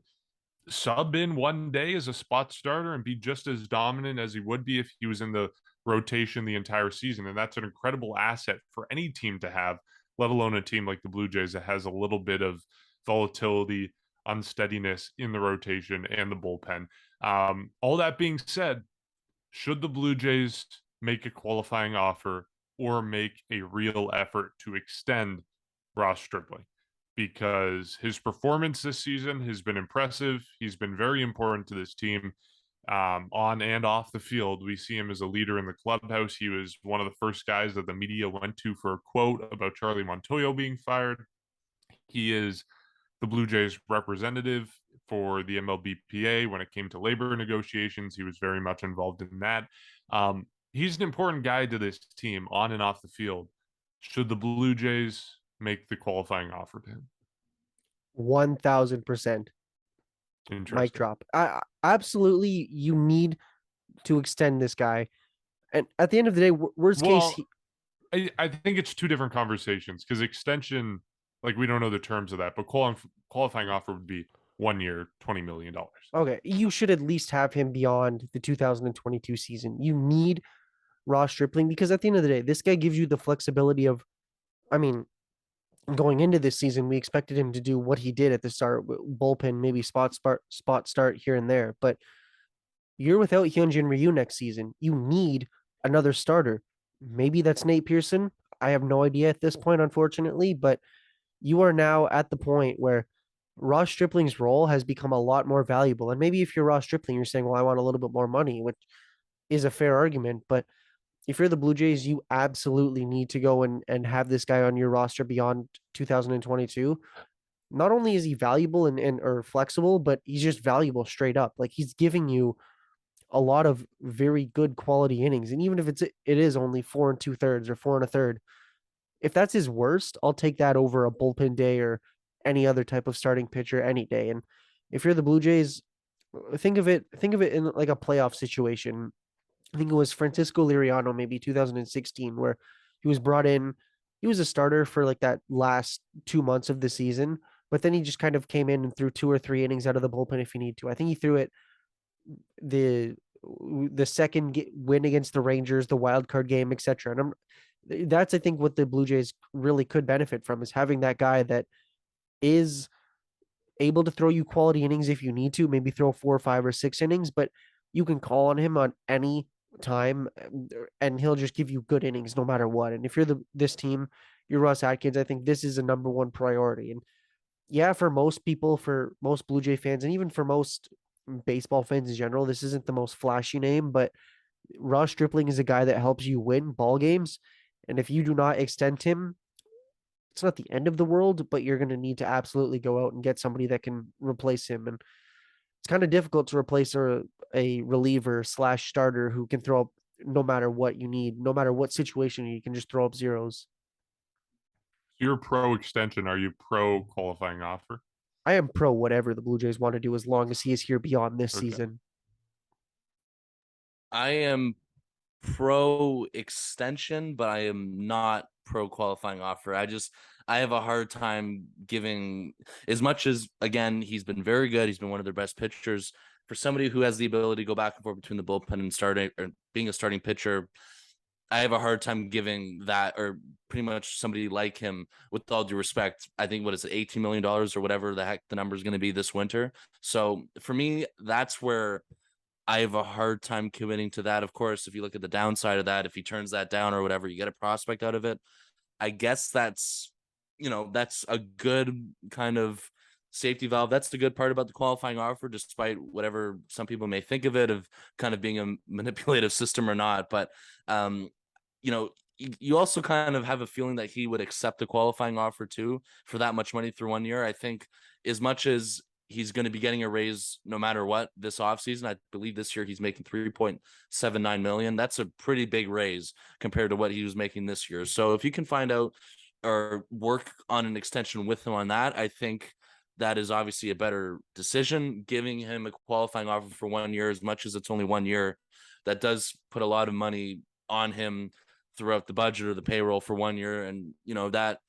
C: sub in one day as a spot starter and be just as dominant as he would be if he was in the rotation the entire season. And that's an incredible asset for any team to have, let alone a team like the Blue Jays that has a little bit of volatility, unsteadiness in the rotation and the bullpen. All that being said, should the Blue Jays make a qualifying offer or make a real effort to extend Ross Stripling? Because his performance this season has been impressive. He's been very important to this team, on and off the field. We see him as a leader in the clubhouse. He was one of the first guys that the media went to for a quote about Charlie Montoyo being fired. He is the Blue Jays representative for the MLBPA when it came to labor negotiations. He was very much involved in that. He's an important guy to this team on and off the field. Should the Blue Jays make the qualifying offer to him?
D: 1000%. Mic
C: Interesting.
D: drop. Absolutely, you need to extend this guy. And at the end of the day, worst case,
C: I think it's two different conversations, because extension, like, we don't know the terms of that, but qualifying offer would be 1 year, $20 million.
D: okay, you should at least have him beyond the 2022 season. You need Ross Stripling, because at the end of the day, this guy gives you the flexibility of, I mean, going into this season, we expected him to do what he did at the start, bullpen, maybe spot start here and there. But you're without Hyunjin Ryu next season. You need another starter. Maybe that's Nate Pearson. I have no idea at this point, unfortunately, but you are now at the point where Ross Stripling's role has become a lot more valuable. And maybe if you're Ross Stripling, you're saying, well, I want a little bit more money, which is a fair argument. But if you're the Blue Jays, you absolutely need to go and have this guy on your roster beyond 2022. Not only is he valuable and or flexible, but he's just valuable straight up. Like, he's giving you a lot of very good quality innings. And even if it is only 4 2/3 or 4 1/3, if that's his worst, I'll take that over a bullpen day or any other type of starting pitcher any day. And if you're the Blue Jays, think of it in like a playoff situation. I think it was Francisco Liriano, maybe 2016, where he was brought in. He was a starter for like that last 2 months of the season, but then he just kind of came in and threw 2 or 3 innings out of the bullpen if he needed to. I think he threw it the second win against the Rangers, the wild card game, etc. And that's, I think, what the Blue Jays really could benefit from, is having that guy that is able to throw you quality innings if you need to, maybe throw 4 or 5 or 6 innings, but you can call on him on any time and he'll just give you good innings no matter what. And if you're this team, you're Russ Atkins, I think this is a number one priority. And yeah, for most people, for most Blue Jay fans, and even for most baseball fans in general, this isn't the most flashy name, but Ross Stripling is a guy that helps you win ball games. And if you do not extend him, it's not the end of the world, but you're going to need to absolutely go out and get somebody that can replace him. And it's kind of difficult to replace a reliever / starter who can throw up no matter what you need, no matter what situation, you can just throw up zeros.
C: You're pro extension. Are you pro qualifying offer?
D: I am pro whatever the Blue Jays want to do as long as he is here beyond this season.
A: I am pro extension, but I am not pro qualifying offer. I have a hard time giving, as much as, again, he's been very good. He's been one of their best pitchers. For somebody who has the ability to go back and forth between the bullpen and starting or being a starting pitcher, I have a hard time giving that, or pretty much somebody like him, with all due respect. I think, what is it, $18 million or whatever the heck the number is going to be this winter. So for me, that's where I have a hard time committing to that. Of course, if you look at the downside of that, if he turns that down or whatever, you get a prospect out of it. I guess that's a good kind of safety valve. That's the good part about the qualifying offer, despite whatever some people may think of it, of kind of being a manipulative system or not. But, you also kind of have a feeling that he would accept a qualifying offer too for that much money through 1 year. I think as much as he's going to be getting a raise no matter what this offseason, I believe this year he's making $3.79 million. That's a pretty big raise compared to what he was making this year. So if you can find out or work on an extension with him on that, I think that is obviously a better decision. Giving him a qualifying offer for 1 year, as much as it's only 1 year, that does put a lot of money on him throughout the budget or the payroll for 1 year. And, that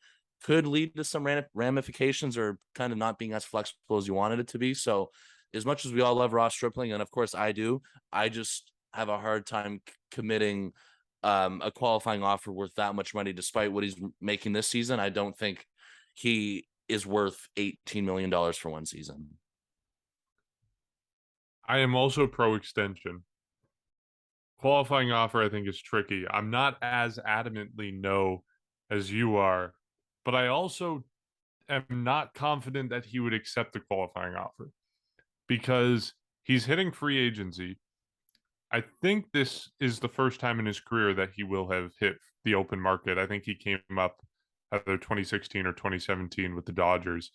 A: could lead to some ramifications or kind of not being as flexible as you wanted it to be. So as much as we all love Ross Stripling, and of course I do, I just have a hard time committing a qualifying offer worth that much money, despite what he's making this season. I don't think he is worth $18 million for one season.
C: I am also pro extension. Qualifying offer, I think, is tricky. I'm not as adamantly no as you are, but I also am not confident that he would accept the qualifying offer, because he's hitting free agency. I think this is the first time in his career that he will have hit the open market. I think he came up either 2016 or 2017 with the Dodgers.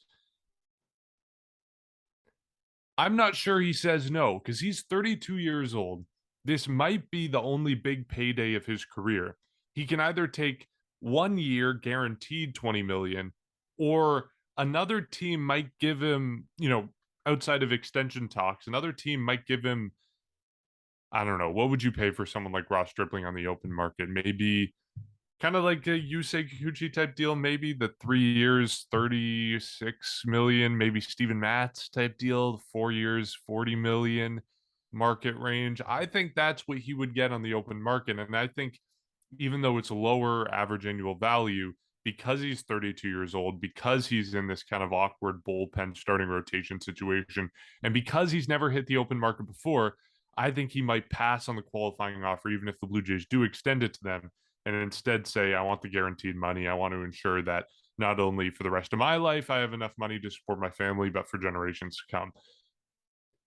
C: I'm not sure he says no because he's 32 years old. This might be the only big payday of his career. He can either take 1 year guaranteed 20 million, or another team might give him, outside of extension talks, another team might give him, I don't know, what would you pay for someone like Ross Stripling on the open market? Maybe kind of like a Yusei Kikuchi type deal, maybe the 3 years, 36 million, maybe Steven Matz type deal, 4 years, 40 million market range. I think that's what he would get on the open market. And I think even though it's a lower average annual value, because he's 32 years old, because he's in this kind of awkward bullpen starting rotation situation, and because he's never hit the open market before, I think he might pass on the qualifying offer, even if the Blue Jays do extend it to them, and instead say, I want the guaranteed money. I want to ensure that not only for the rest of my life I have enough money to support my family, but for generations to come.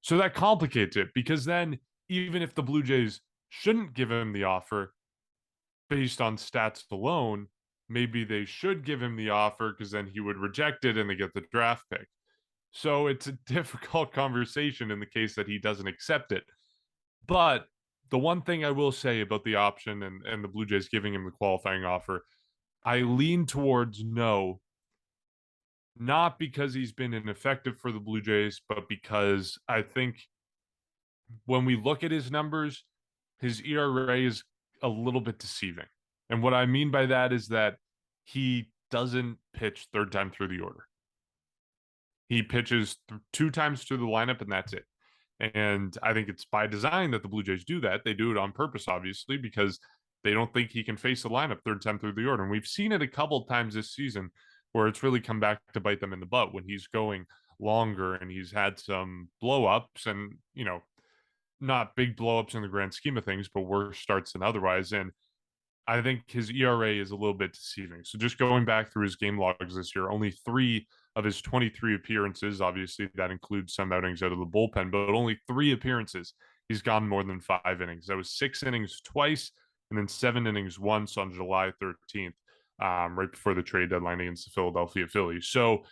C: So that complicates it, because then even if the Blue Jays shouldn't give him the offer based on stats alone, maybe they should give him the offer because then he would reject it and they get the draft pick. So it's a difficult conversation in the case that he doesn't accept it. But the one thing I will say about the option and the Blue Jays giving him the qualifying offer, I lean towards no, not because he's been ineffective for the Blue Jays, but because I think when we look at his numbers, his ERA is a little bit deceiving. And what I mean by that is that he doesn't pitch third time through the order. He pitches 2 times through the lineup, and that's it. And I think it's by design that the Blue Jays do that. They do it on purpose, obviously, because they don't think he can face the lineup third time through the order. And we've seen it a couple times this season where it's really come back to bite them in the butt when he's going longer and he's had some blow ups and, not big blow ups in the grand scheme of things, but worse starts than otherwise. And I think his ERA is a little bit deceiving. So just going back through his game logs this year, only 3 of his 23 appearances, obviously that includes some outings out of the bullpen, but only 3 appearances, he's gone more than 5 innings. That was 6 innings twice and then 7 innings once on July 13th, right before the trade deadline against the Philadelphia Phillies. So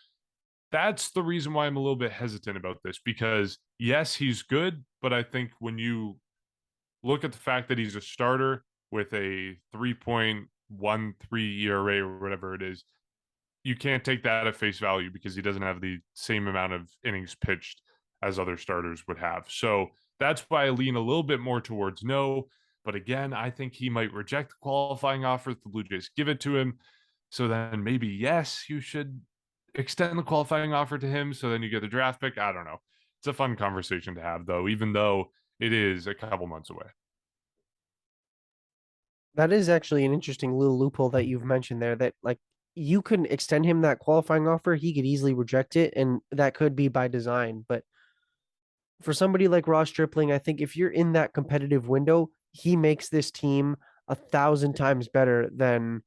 C: that's the reason why I'm a little bit hesitant about this, because yes, he's good, but I think when you look at the fact that he's a starter with a 3.13 ERA or whatever it is, you can't take that at face value because he doesn't have the same amount of innings pitched as other starters would have. So that's why I lean a little bit more towards no. But again, I think he might reject the qualifying offer if the Blue Jays give it to him. So then maybe, yes, you should extend the qualifying offer to him. So then you get the draft pick. I don't know. It's a fun conversation to have, though, even though it is a couple months away.
D: That is actually an interesting little loophole that you've mentioned there, that like you can extend him that qualifying offer, he could easily reject it, and that could be by design. But for somebody like Ross Stripling, I think if you're in that competitive window, he makes this team 1,000 times better than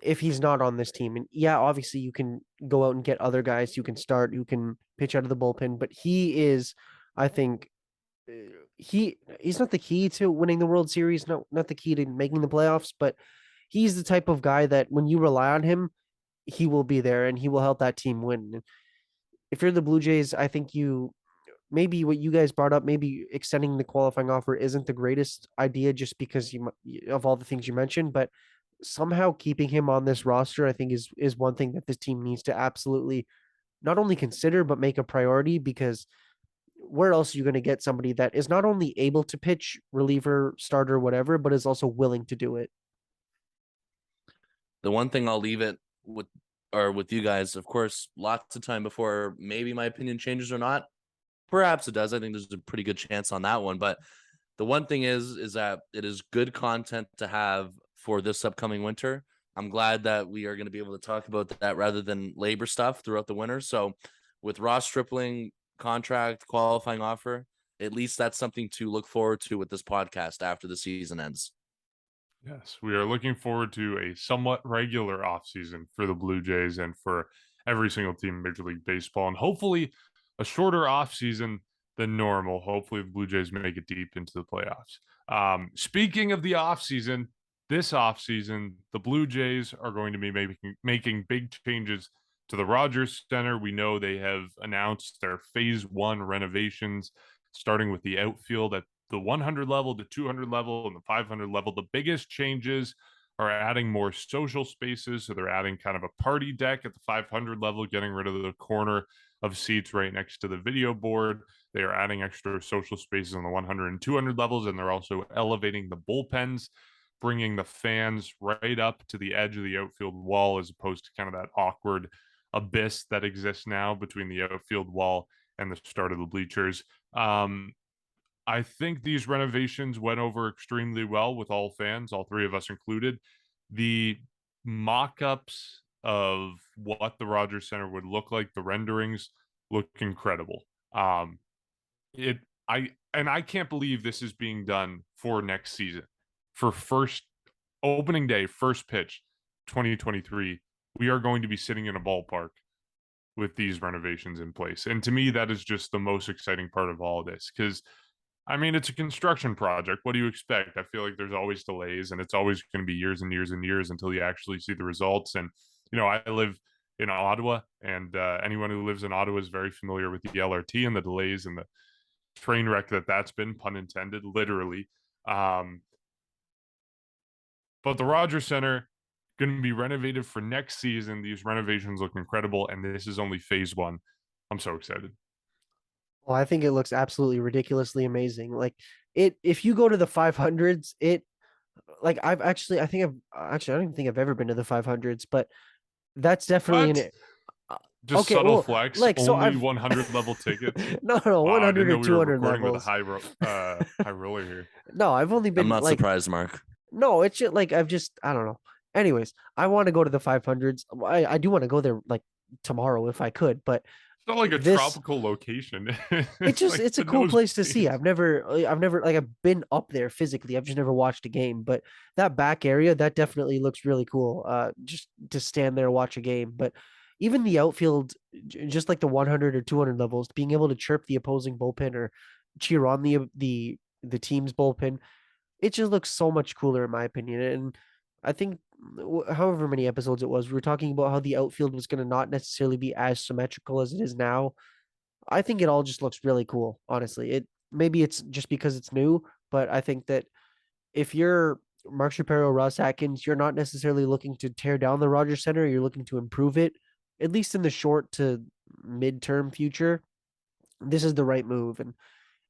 D: if he's not on this team. And yeah, obviously you can go out and get other guys you can start, who can pitch out of the bullpen, but he is, I think, he's not the key to winning the World Series, not the key to making the playoffs, but he's the type of guy that when you rely on him, he will be there and he will help that team win. If you're the Blue Jays, I think maybe what you guys brought up, maybe extending the qualifying offer isn't the greatest idea just because of all the things you mentioned, but somehow keeping him on this roster, I think is one thing that this team needs to absolutely not only consider, but make a priority, because where else are you going to get somebody that is not only able to pitch, reliever, starter, whatever, but is also willing to do it?
A: The one thing I'll leave it with you guys, of course, lots of time before maybe my opinion changes or not. Perhaps it does. I think there's a pretty good chance on that one. But the one thing is that it is good content to have for this upcoming winter. I'm glad that we are going to be able to talk about that rather than labor stuff throughout the winter. So with Ross Stripling contract qualifying offer, at least that's something to look forward to with this podcast after the season ends.
C: Yes, we are looking forward to a somewhat regular offseason for the Blue Jays and for every single team in Major League Baseball, and hopefully a shorter offseason than normal. Hopefully the Blue Jays make it deep into the playoffs. Speaking of the offseason, this offseason, the Blue Jays are going to be making big changes to the Rogers Center. We know they have announced their phase 1 renovations, starting with the outfield at the 100 level, the 200 level, and the 500 level. The biggest changes are adding more social spaces. So they're adding kind of a party deck at the 500 level, getting rid of the corner of seats right next to the video board. They are adding extra social spaces on the 100 and 200 levels, and they're also elevating the bullpens, bringing the fans right up to the edge of the outfield wall, as opposed to kind of that awkward abyss that exists now between the outfield wall and the start of the bleachers. I think these renovations went over extremely well with all fans, all three of us included. The mock-ups of what the Rogers Center would look like, the renderings look incredible. I can't believe this is being done for next season. For first opening day, first pitch, 2023, we are going to be sitting in a ballpark with these renovations in place. And to me, that is just the most exciting part of all of this, because I mean, it's a construction project. What do you expect? I feel like there's always delays, and it's always going to be years and years and years until you actually see the results. And, I live in Ottawa, and anyone who lives in Ottawa is very familiar with the LRT and the delays and the train wreck that's been, pun intended, literally. But the Rogers Center going to be renovated for next season. These renovations look incredible, and this is only phase 1. I'm so excited.
D: Well, I think it looks absolutely ridiculously amazing. Like if you go to the 500s, like I don't even think I've ever been to the 500s, but that's definitely
C: What?
D: an
C: Just
D: okay.
C: subtle
D: Well,
C: flex.
D: like so
C: Only
D: I've
C: 100 level tickets.
D: no,
C: Wow, I didn't
D: 100
C: know
D: or
C: we were
D: 200
C: recording with a
D: levels.
C: high roller here.
D: No, I've only
A: I'm
D: been
A: not
D: like
A: surprised, Mark.
D: no, it's just like I don't know. Anyways, I want to go to the 500s. I do want to go there like tomorrow if I could, but
C: It's not like a
D: this
C: tropical location.
D: it's a
C: the
D: cool
C: nose
D: place to see.
C: planes.
D: I've never like I've been up there physically. I've just never watched a game, but that back area that definitely looks really cool. Just to stand there watch a game, but even the outfield, just like the 100 or 200 levels, being able to chirp the opposing bullpen or cheer on the team's bullpen, it just looks so much cooler in my opinion. And I think however many episodes it was, we were talking about how the outfield was going to not necessarily be as symmetrical as it is now. I think it all just looks really cool, honestly. Maybe it's just because it's new, but I think that if you're Mark Shapiro, Ross Atkins, you're not necessarily looking to tear down the Rogers Center. You're looking to improve it, at least in the short to midterm future. This is the right move, and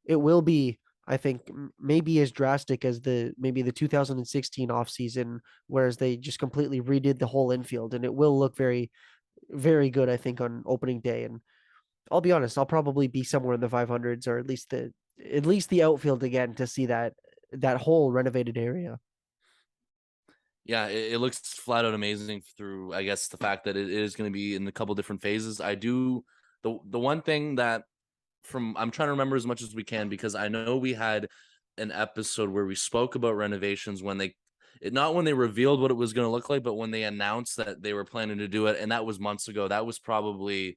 D: it will be, I think, maybe as drastic as maybe the 2016 offseason, whereas they just completely redid the whole infield, and it will look very, very good, I think, on opening day. And I'll be honest, I'll probably be somewhere in the 500s or at least the outfield again to see that whole renovated area.
A: Yeah, it looks flat out amazing through, I guess, the fact that it is going to be in a couple different phases. I do the one thing that I'm trying to remember as much as we can, because I know we had an episode where we spoke about renovations when not when they revealed what it was going to look like, but when they announced that they were planning to do it, and that was months ago. That was probably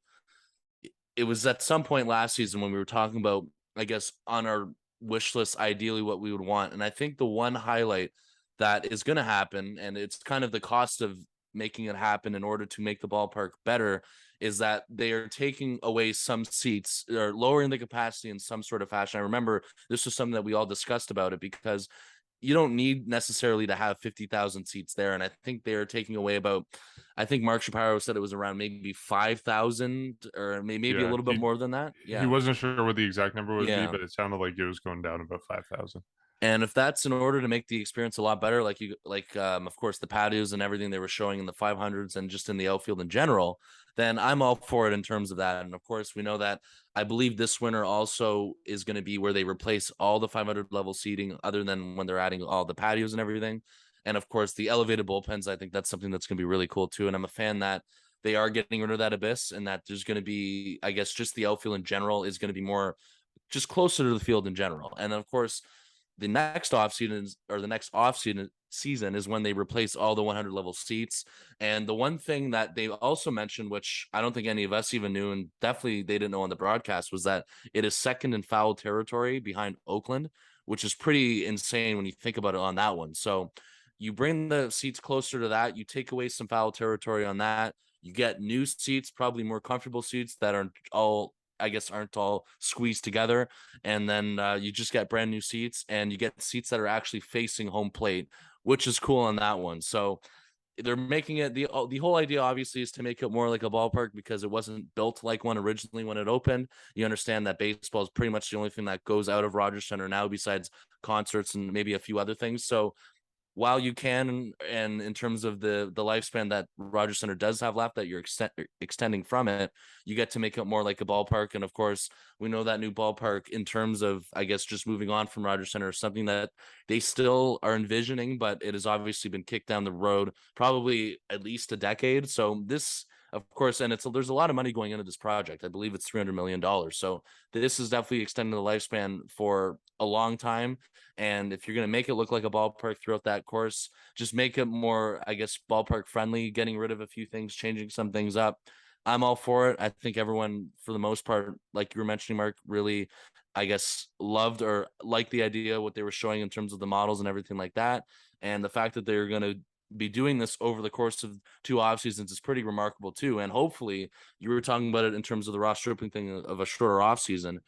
A: it was at some point last season when we were talking about, I guess, on our wish list, ideally what we would want. And I think the one highlight that is going to happen, and it's kind of the cost of making it happen in order to make the ballpark better, is that they are taking away some seats or lowering the capacity in some sort of fashion. I remember this was something that we all discussed about it, because you don't need necessarily to have 50,000 seats there. And I think they're taking away about, I think Mark Shapiro said it was around maybe 5,000 or maybe a
C: Yeah,
A: little bit more than that.
C: He
A: Yeah.
C: wasn't sure what the exact number would be,
A: Yeah.
C: but it sounded like it was going down about 5,000.
A: And if that's in order to make the experience a lot better, of course, the patios and everything they were showing in the 500s and just in the outfield in general, then I'm all for it in terms of that. And of course, we know that I believe this winter also is going to be where they replace all the 500 level seating, other than when they're adding all the patios and everything. And of course, the elevated bullpens, I think that's something that's going to be really cool too. And I'm a fan that they are getting rid of that abyss, and that there's going to be, I guess, just the outfield in general is going to be more just closer to the field in general. And of course, the next off season is when they replace all the 100 level seats. And the one thing that they also mentioned, which I don't think any of us even knew, and definitely they didn't know on the broadcast, was that it is second in foul territory behind Oakland, which is pretty insane when you think about it on that one. So you bring the seats closer to that, you take away some foul territory on that, You get new seats, probably more comfortable seats that aren't all squeezed together. And then you just get brand new seats, and you get seats that are actually facing home plate, which is cool on that one. So they're making it the whole idea obviously is to make it more like a ballpark because it wasn't built like one originally when it opened. You understand that baseball is pretty much the only thing that goes out of Rogers Center now besides concerts and maybe a few other things. So while you can, and in terms of the lifespan that Rogers Center does have left that you're extending from it, you get to make it more like a ballpark. And of course, we know that new ballpark, in terms of, I guess, just moving on from Rogers Center, is something that they still are envisioning, but it has obviously been kicked down the road probably at least a decade. So this, of course, and there's a lot of money going into this project. I believe it's $300 million. So this is definitely extending the lifespan for a long time. And if you're going to make it look like a ballpark throughout that course, just make it more, I guess, ballpark friendly, getting rid of a few things, changing some things up. I'm all for it. I think everyone, for the most part, like you were mentioning, Mark, really, I guess, loved or liked the idea, what they were showing in terms of the models and everything like that. And the fact that they're going to be doing this over the course of 2 off seasons is pretty remarkable too. And hopefully, you were talking about it in terms of the Ross Stripling thing of a shorter off season.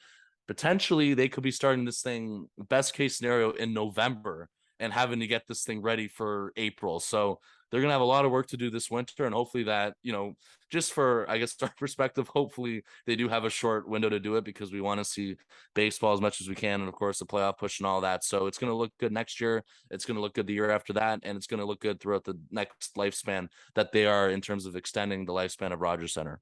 A: Potentially, they could be starting this thing, best case scenario, in November and having to get this thing ready for April. So they're going to have a lot of work to do this winter. And hopefully that, just for, I guess, our perspective, hopefully they do have a short window to do it because we want to see baseball as much as we can. And of course, the playoff push and all that. So it's going to look good next year. It's going to look good the year after that. And it's going to look good throughout the next lifespan that they are in terms of extending the lifespan of Rogers Center.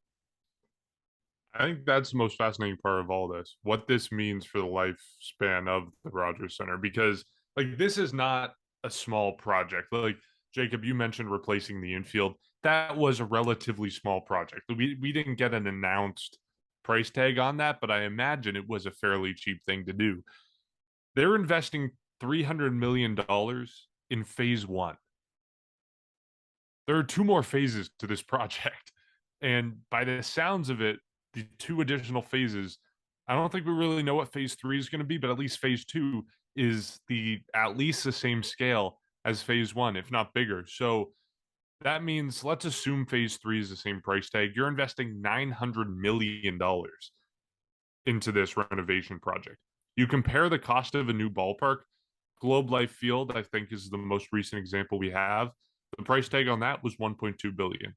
C: I think that's the most fascinating part of all this, what this means for the lifespan of the Rogers Center, because like this is not a small project. Like Jacob, you mentioned replacing the infield. That was a relatively small project. We didn't get an announced price tag on that, but I imagine it was a fairly cheap thing to do. They're investing $300 million in phase one. There are two more phases to this project. And by the sounds of it, the two additional phases, I don't think we really know what phase three is going to be, but at least phase two is at least the same scale as phase one, if not bigger. So that means, let's assume phase three is the same price tag. You're investing $900 million into this renovation project. You compare the cost of a new ballpark, Globe Life Field, I think, is the most recent example we have. The price tag on that was $1.2 billion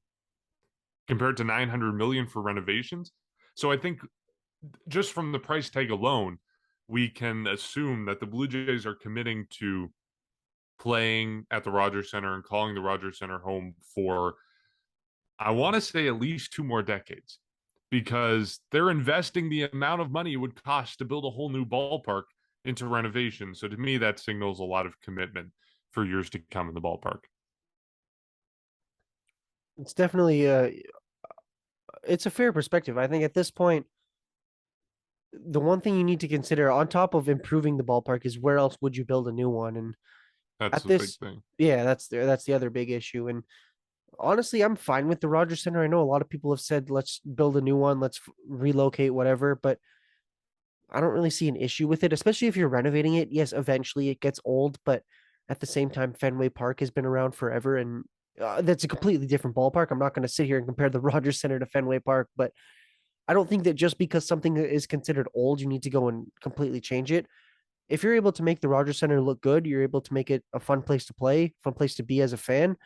C: compared to $900 million for renovations. So I think just from the price tag alone, we can assume that the Blue Jays are committing to playing at the Rogers Center and calling the Rogers Center home for, I want to say, at least 2 more decades, because they're investing the amount of money it would cost to build a whole new ballpark into renovation. So to me, that signals a lot of commitment for years to come in the ballpark.
D: It's definitely it's a fair perspective. I think at this point, the one thing you need to consider on top of improving the ballpark is where else would you build a new one? And
C: That's
D: at
C: the big
D: this,
C: thing.
D: yeah, that's the other big issue. And honestly, I'm fine with the Rogers Center. I know a lot of people have said, let's build a new one, let's relocate, whatever, but I don't really see an issue with it, especially if you're renovating it. Yes, eventually it gets old, but at the same time, Fenway Park has been around forever, and that's a completely different ballpark. I'm not going to sit here and compare the Rogers Center to Fenway Park, but I don't think that just because something is considered old, you need to go and completely change it. If you're able to make the Rogers Center look good, you're able to make it a fun place to play, fun place to be as a fan.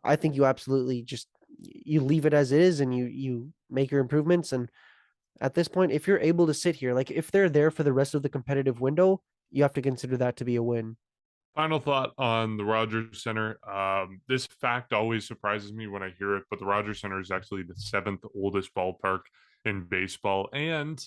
D: I think you absolutely just you leave it as is and you make your improvements. And at this point, if you're able to sit here, like if they're there for the rest of the competitive window, you have to consider that to be a win.
C: Final thought on the Rogers Center. This fact always surprises me when I hear it, but the Rogers Center is actually the 7th oldest ballpark in baseball. And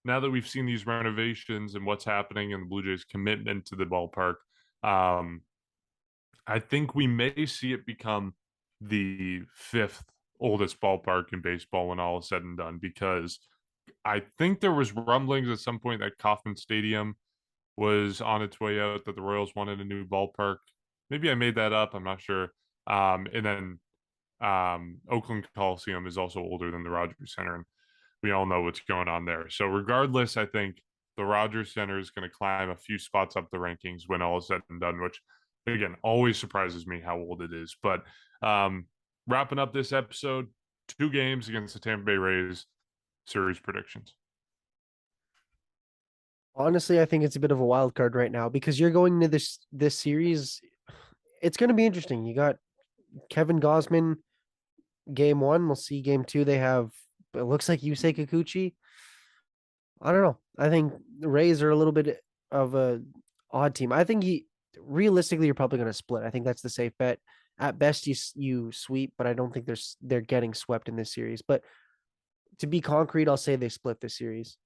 C: now that we've seen these renovations and what's happening and the Blue Jays' commitment to the ballpark, I think we may see it become the 5th oldest ballpark in baseball when all is said and done, because I think there was rumblings at some point that Kauffman Stadium was on its way out, that the Royals wanted a new ballpark. Maybe I made that up. I'm not sure. And then Oakland Coliseum is also older than the Rogers Center, and we all know what's going on there. So regardless, I think the Rogers Center is going to climb a few spots up the rankings when all is said and done, which again always surprises me how old it is. But wrapping up this episode, 2 games against the Tampa Bay Rays. Series predictions.
D: Honestly, I think it's a bit of a wild card right now because you're going into this series. It's going to be interesting. You got Kevin Gosman, game 1. We'll see game 2. They have, it looks like Yusei Kikuchi. I don't know. I think the Rays are a little bit of a odd team. I think realistically you're probably going to split. I think that's the safe bet. At best you sweep, but I don't think they're getting swept in this series. But to be concrete, I'll say they split this series.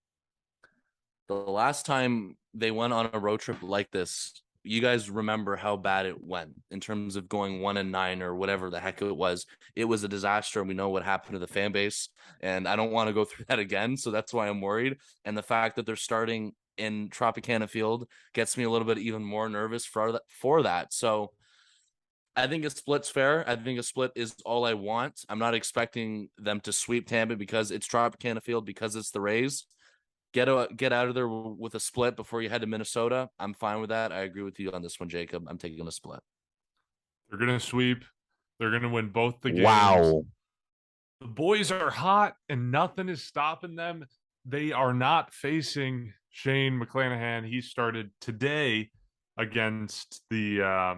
A: The last time they went on a road trip like this, you guys remember how bad it went in terms of going 1-9 or whatever the heck it was. It was a disaster, and we know what happened to the fan base. And I don't want to go through that again, so that's why I'm worried. And the fact that they're starting in Tropicana Field gets me a little bit even more nervous for that. So I think a split's fair. I think a split is all I want. I'm not expecting them to sweep Tampa because it's Tropicana Field, because it's the Rays. Get out of there with a split before you head to Minnesota. I'm fine with that. I agree with you on this one, Jacob. I'm taking a split.
C: They're going to sweep. They're going to win both the games.
A: Wow.
C: The boys are hot, and nothing is stopping them. They are not facing Shane McClanahan. He started today against the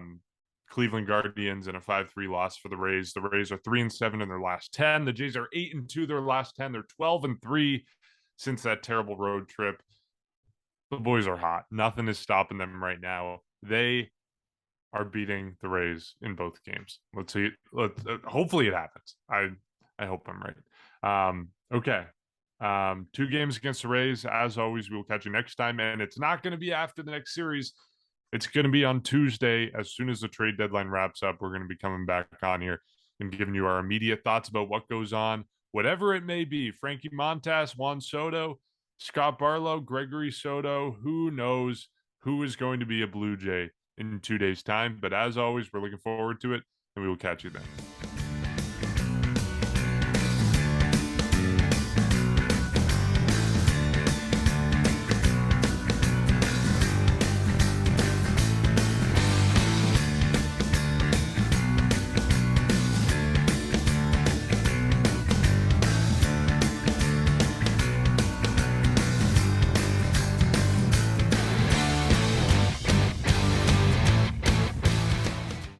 C: Cleveland Guardians in a 5-3 loss for the Rays. The Rays are 3-7 in their last 10. The Jays are 8-2 their last 10. They're 12-3 since that terrible road trip. The boys are hot. Nothing is stopping them right now. They are beating the Rays in both games. Let's see. Hopefully it happens. I hope I'm right. Okay. 2 games against the Rays. As always, we will catch you next time. And it's not going to be after the next series. It's going to be on Tuesday. As soon as the trade deadline wraps up, we're going to be coming back on here and giving you our immediate thoughts about what goes on, whatever it may be. Frankie Montas, Juan Soto, Scott Barlow, Gregory Soto. Who knows who is going to be a Blue Jay in 2 days' time? But as always, we're looking forward to it, and we will catch you then.